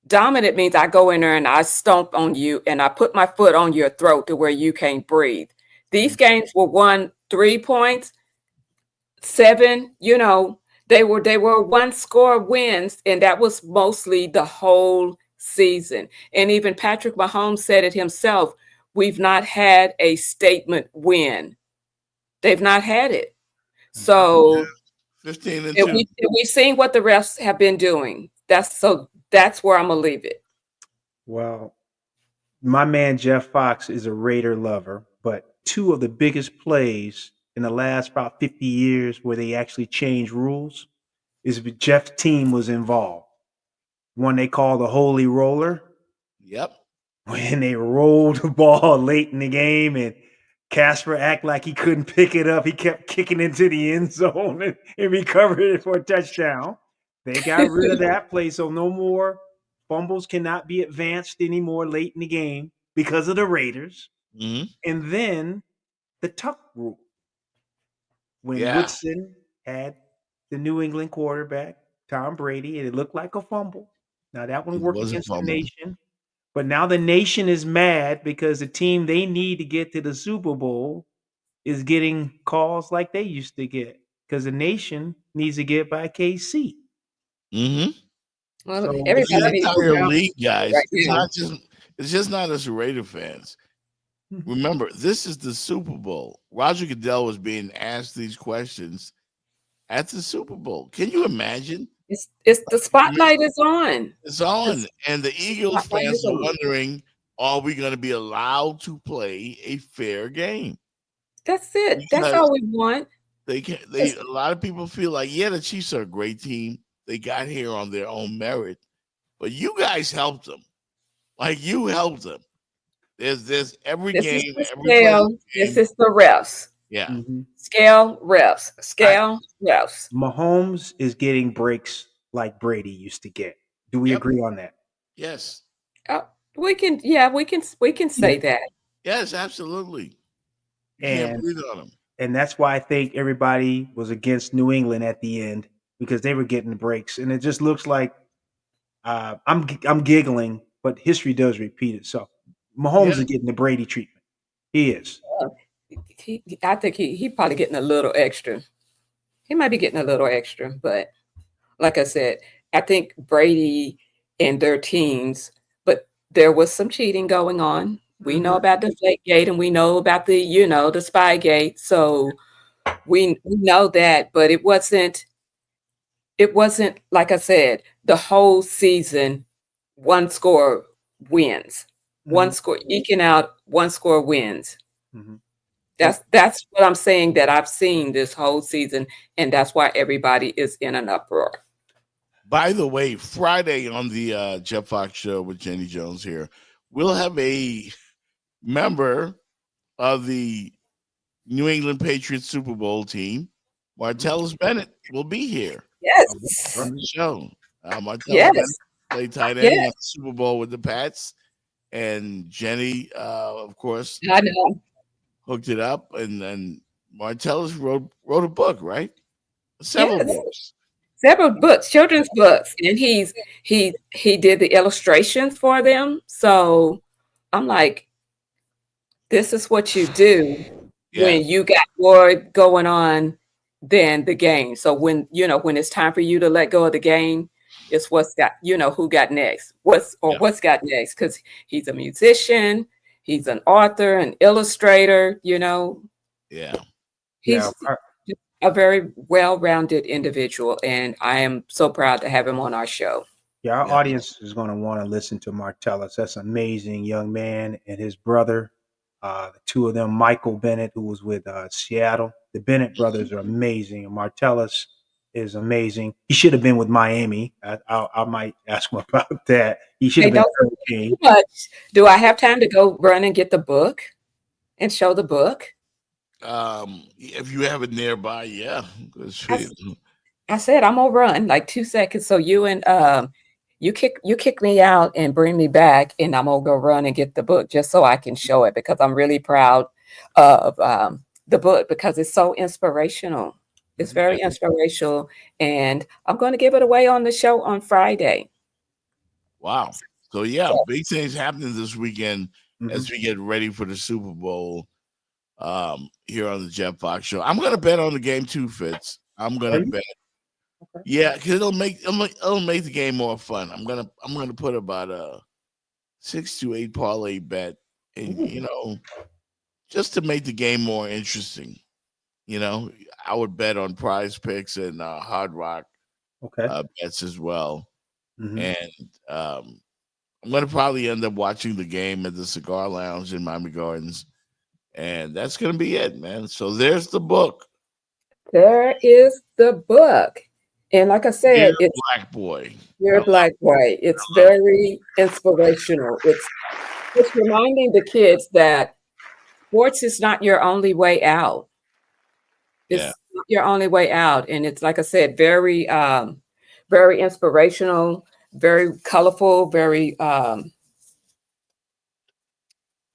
Dominant means I go in there and I stomp on you and I put my foot on your throat to where you can't breathe. These games were won 3 points, 7, they were one score wins, and that was mostly the whole season. And even Patrick Mahomes said it himself, we've not had a statement win. They've not had it. So 15-2. we've seen what the refs have been doing. That's where I'm gonna leave it. Well, my man Jeff Fox is a Raider lover, but two of the biggest plays in the last about 50 years where they actually changed rules is when Jeff's team was involved. One they call the Holy Roller, Yep. when they rolled the ball late in the game and Casper act like he couldn't pick it up. He kept kicking into the end zone and recovered it for a touchdown. They got rid of that play, so no more fumbles cannot be advanced anymore late in the game because of the Raiders. Mhm. And then the tuck rule. When Yeah. Woodson had the New England quarterback, Tom Brady, and it looked like a fumble. Now that one It worked was a against the fumble. nation. But now the nation is mad because the team they need to get to the Super Bowl is getting calls like they used to get because the nation needs to get by KC. Mm-hmm. Well, So The everybody needs to entire go league, guys. right It's now. not just. It's just not us Raider fans. Remember, this is the Super Bowl. Roger Goodell was being asked these questions at the Super Bowl. Can you imagine? It's the spotlight is on. It's on, and the Eagles Spotlight fans is are on. wondering: are we going to be allowed to play a fair game? That's it. That's Because all we want. they can. A lot of people feel like, yeah, the Chiefs are a great team. They got here on their own merit, but you guys helped them. Like you helped them. There's every This game, is the every scale. game. This is the refs. Yeah. Mhm. Scale refs. Scale refs. Mahomes is getting breaks like Brady used to get. Do we Yep. agree on that? Yes. We can say that. Yes, absolutely. You can't And breathe on them. and that's why I think everybody was against New England at the end because they were getting the breaks, and it just looks like I'm giggling, but history does repeat itself. Mahomes Yeah. is getting the Brady treatment. He is. I think he probably getting a little extra. He might be getting a little extra, but like I said, I think Brady and their teams, but there was some cheating going on. We know about the Flakegate and we know about the, the Spygate. So we know that, but it wasn't like I said, the whole season, one score wins. One score, eking out one score wins. Mhm. That's what I'm saying that I've seen this whole season, and that's why everybody is in an uproar. By the way, Friday on the Jeff Fox show with Jenny Jones here, we'll have a member of the New England Patriots Super Bowl team. Martellus Bennett will be here Yes. on the show. Martellus Yes. Bennett played tight end, won Yes. the Super Bowl with the Pats, and Jenny, of course, I know. hooked it up, and then Martellus wrote a book, right? Several Yes, books. several books, children's books, and he did the illustrations for them. So I'm like, this is what you do Yeah, when you got more going on than the game. So when it's time for you to let go of the game, it's what's got who got next. yeah, What's got next, because he's a musician, he's an author, an illustrator, yeah. Yeah, he's a very well-rounded individual, and I am so proud to have him on our show. yeah, our Yeah. audience is going to want to listen to Martellus. That's an amazing young man and his brother. The two of them, Michael Bennett, who was with Seattle. The Bennett brothers are amazing, and Martellus is amazing. He should have been with Miami. I might ask him about that. He should Hey, have been don't Hurricane. too much. Do I have time to go run and get the book and show the book? If you have it nearby, yeah. 'Cause I, I said I'm gonna run like 2 seconds. So you kick me out and bring me back, and I'm gonna go run and get the book just so I can show it, because I'm really proud of the book, because it's so inspirational. It's very inspirational, and I'm going to give it away on the show on Friday. Wow. So yeah, So, big things happening this weekend Mhm. as we get ready for the Super Bowl. Here on the Jeff Fox Show, I'm gonna bet on the game too, Fitz. I'm Are gonna you? bet. Okay. Yeah, because it'll make the game more fun. I'm gonna put about a 6 to 8 parlay bet, and Ooh. just to make the game more interesting. I would bet on Prize Picks and Hard Rock Okay. bets as well, Hmm. and I'm gonna probably end up watching the game at the Cigar Lounge in Miami Gardens, and that's gonna be it, man. So there's the book, there is the book, and like I Dear said, it's Black Boy. your black boy. It's I love it. very inspirational. It's reminding the kids that sports is not your only way out. Yeah, It's not your only way out, and it's like I said, very inspirational, very colorful, very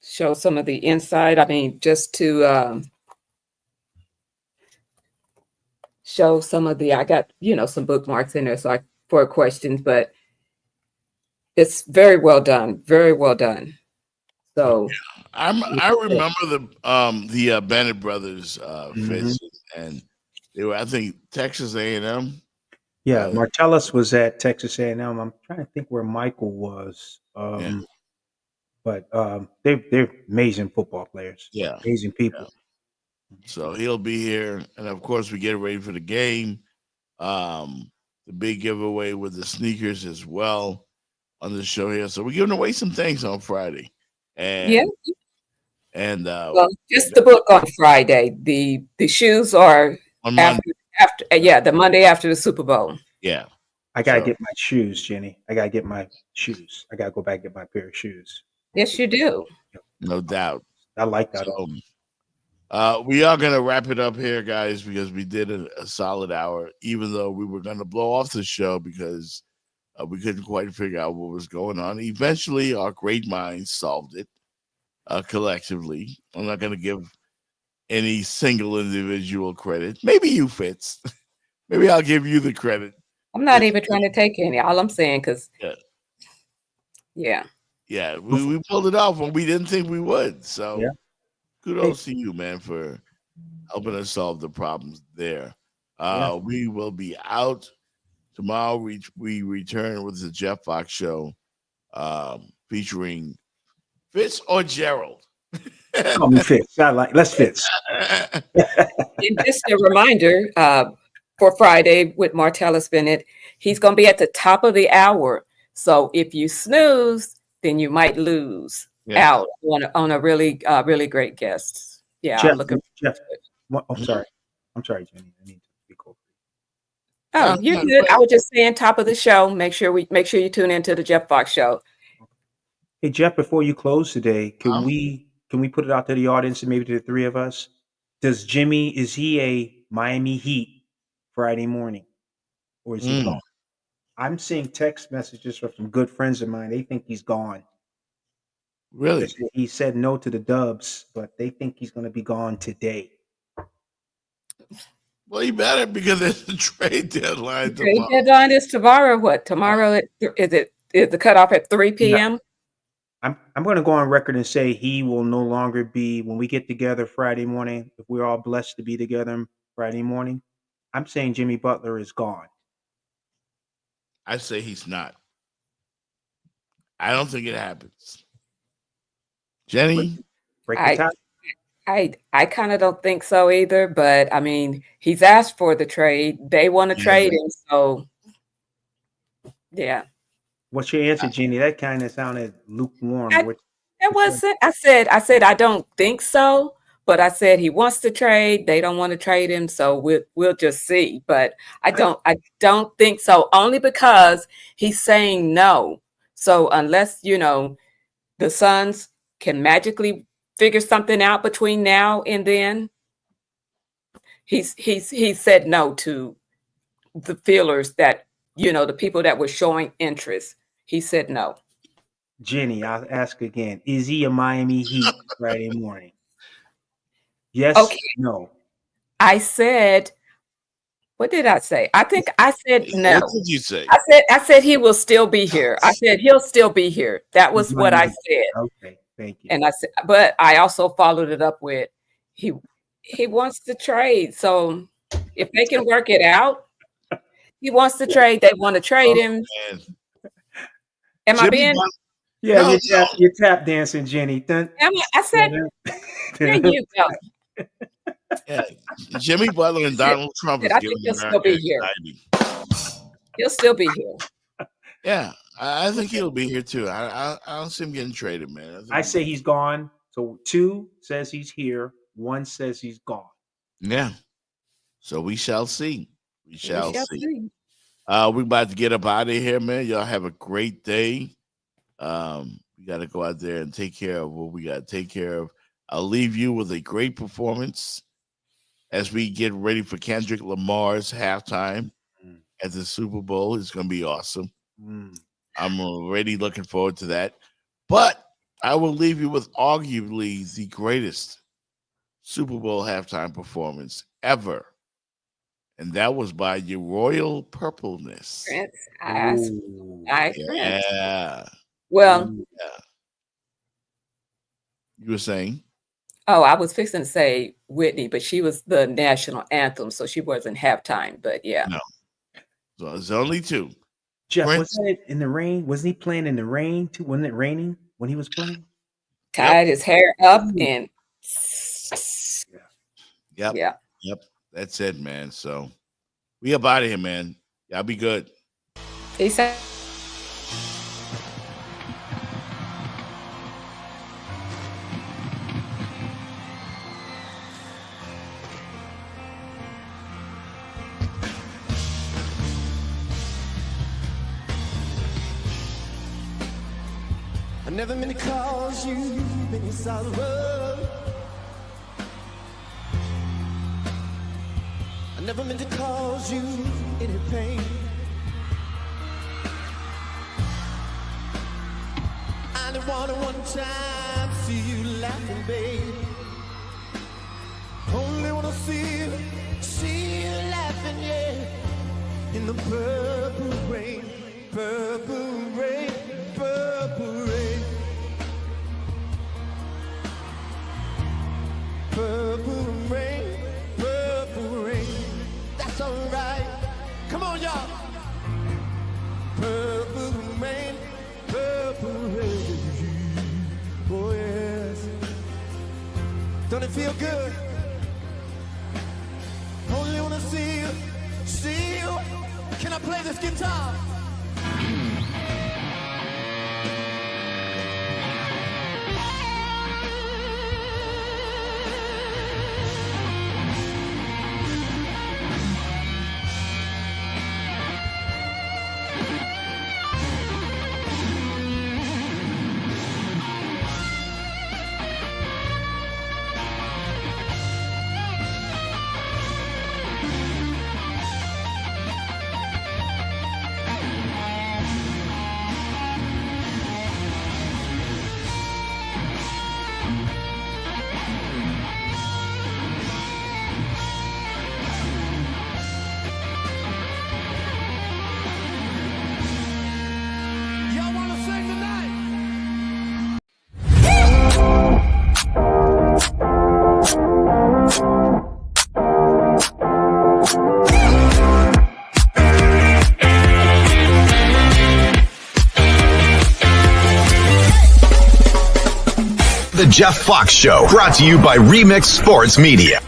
show some of the inside. I mean, just to show some of the, I got some bookmarks in there, so for questions, but it's very well done, very well done. So I remember the Bennett brothers, Hmm. Fitz, and they were, I think, Texas A&M. Yeah, Uh, Martellus was at Texas A&M. I'm trying to think where Michael was. yeah, But they're amazing football players, yeah, amazing yeah. people. So he'll be here, and of course, we get ready for the game. The big giveaway with the sneakers as well on the show here. So we're giving away some things on Friday, yeah, and well, just the book on Friday. The shoes are on Monday. after yeah, the Monday after the Super Bowl. Yeah. I gotta So get my shoes, Jenny. I gotta get my shoes. I gotta go back and get my pair of shoes. Yes, you do. no doubt. I like that. So we are gonna wrap it up here, guys, because we did a solid hour, even though we were gonna blow off the show because we couldn't quite figure out what was going on. Eventually, our great minds solved it collectively. I'm not gonna give any single individual credit. Maybe you, Fitz. Maybe I'll give you the credit. I'm not even trying to take any. All I'm saying, because Yeah, yeah, yeah, we pulled it off when we didn't think we would. So Yeah. Hey, kudos to you, man, for helping us solve the problems there. yeah. We will be out tomorrow. We return with the Jeff Fox Show, featuring Fitz or Gerald. Call me Fitz. I like let's Fitz. and just a reminder, for Friday with Martellus Bennett, he's going to be at the top of the hour. So if you snooze, then you might lose Yeah. out on a really really great guest. Yeah, Jeff, I'm looking. Jeff. I'm Mhm. sorry. I'm sorry, Jenny. I need to be cool. Oh, you're good. I was just saying, top of the show. Make sure you tune into the Jeff Fox Show. Hey Jeff, before you close today, Huh? can we put it out to the audience and maybe to the three of us? Is he a Miami Heat Friday morning? Or is he Mm. gone? I'm seeing text messages from some good friends of mine. They think he's gone. Really? He said no to the Dubs, but they think he's going to be gone today. Well, you better, because there's a trade deadline Trade tomorrow. deadline is tomorrow. What tomorrow? Is the cutoff at 3 p.m.? I'm going to go on record and say he will no longer be, when we get together Friday morning, if we're all blessed to be together Friday morning, I'm saying Jimmy Butler is gone. I say he's not. I don't think it happens. Jenny? Break the tie. I kind of don't think so either, but I mean, he's asked for the trade. They want to trade him, so yeah. What's your answer, Jenny? That kind of sounded lukewarm. It wasn't. I said I don't think so, but I said he wants to trade. They don't want to trade him, so we'll just see. But I don't think so, only because he's saying no. So unless the Suns can magically figure something out between now and then, he said no to the feelers that the people that were showing interest. He said no. Jenny, I'll ask again. Is he a Miami Heat Friday morning? Yes. Okay. No. I said, what did I say? I think I said no. What did you say? I said he will still be here. I said he'll still be here. That was what I said. Okay, thank you. And I said, but I also followed it up with he wants to trade. So if they can work it out, he wants to trade. They want to trade him. Man. Am I being? Yeah, you're tap dancing, Jenny. I said, there you go. Yeah, Jimmy Butler and Donald Trump is I giving think he'll America still be here. anxiety. He'll still be here. Yeah, I think he'll be here too. I don't see him getting traded, man. I say he's gone. So 2 says he's here. 1 says he's gone. Yeah. So we shall see. We shall see. We're about to get up out of here, man. Y'all have a great day. We got to go out there and take care of what we got to take care of. I'll leave you with a great performance as we get ready for Kendrick Lamar's halftime at the Super Bowl. It's going to be awesome. I'm already looking forward to that. But I will leave you with arguably the greatest Super Bowl halftime performance ever. And that was by your Royal Purpleness. Prince. Yeah. Well, you were saying? Oh, I was fixing to say Whitney, but she was the national anthem, so she wasn't halftime. But yeah. No. So it's only 2. Jeff, was it in the rain? Wasn't he playing in the rain too? Wasn't it raining when he was playing? Tied his hair up and Yep. That's it, man. So we up out of here, man. Y'all be good. Peace out. I never meant to cause you any sorrow. I never meant to cause you any pain. I didn't want to one time see you laughing, babe. Only want to see you laughing, yeah. In the purple rain, purple rain, purple rain. Purple rain, purple rain. That's alright. Come on, y'all. Purple rain, purple rain. Oh, yes. Don't it feel good? Only wanna see you. Can I play this guitar? The Jeff Fox Show, brought to you by Remix Sports Media.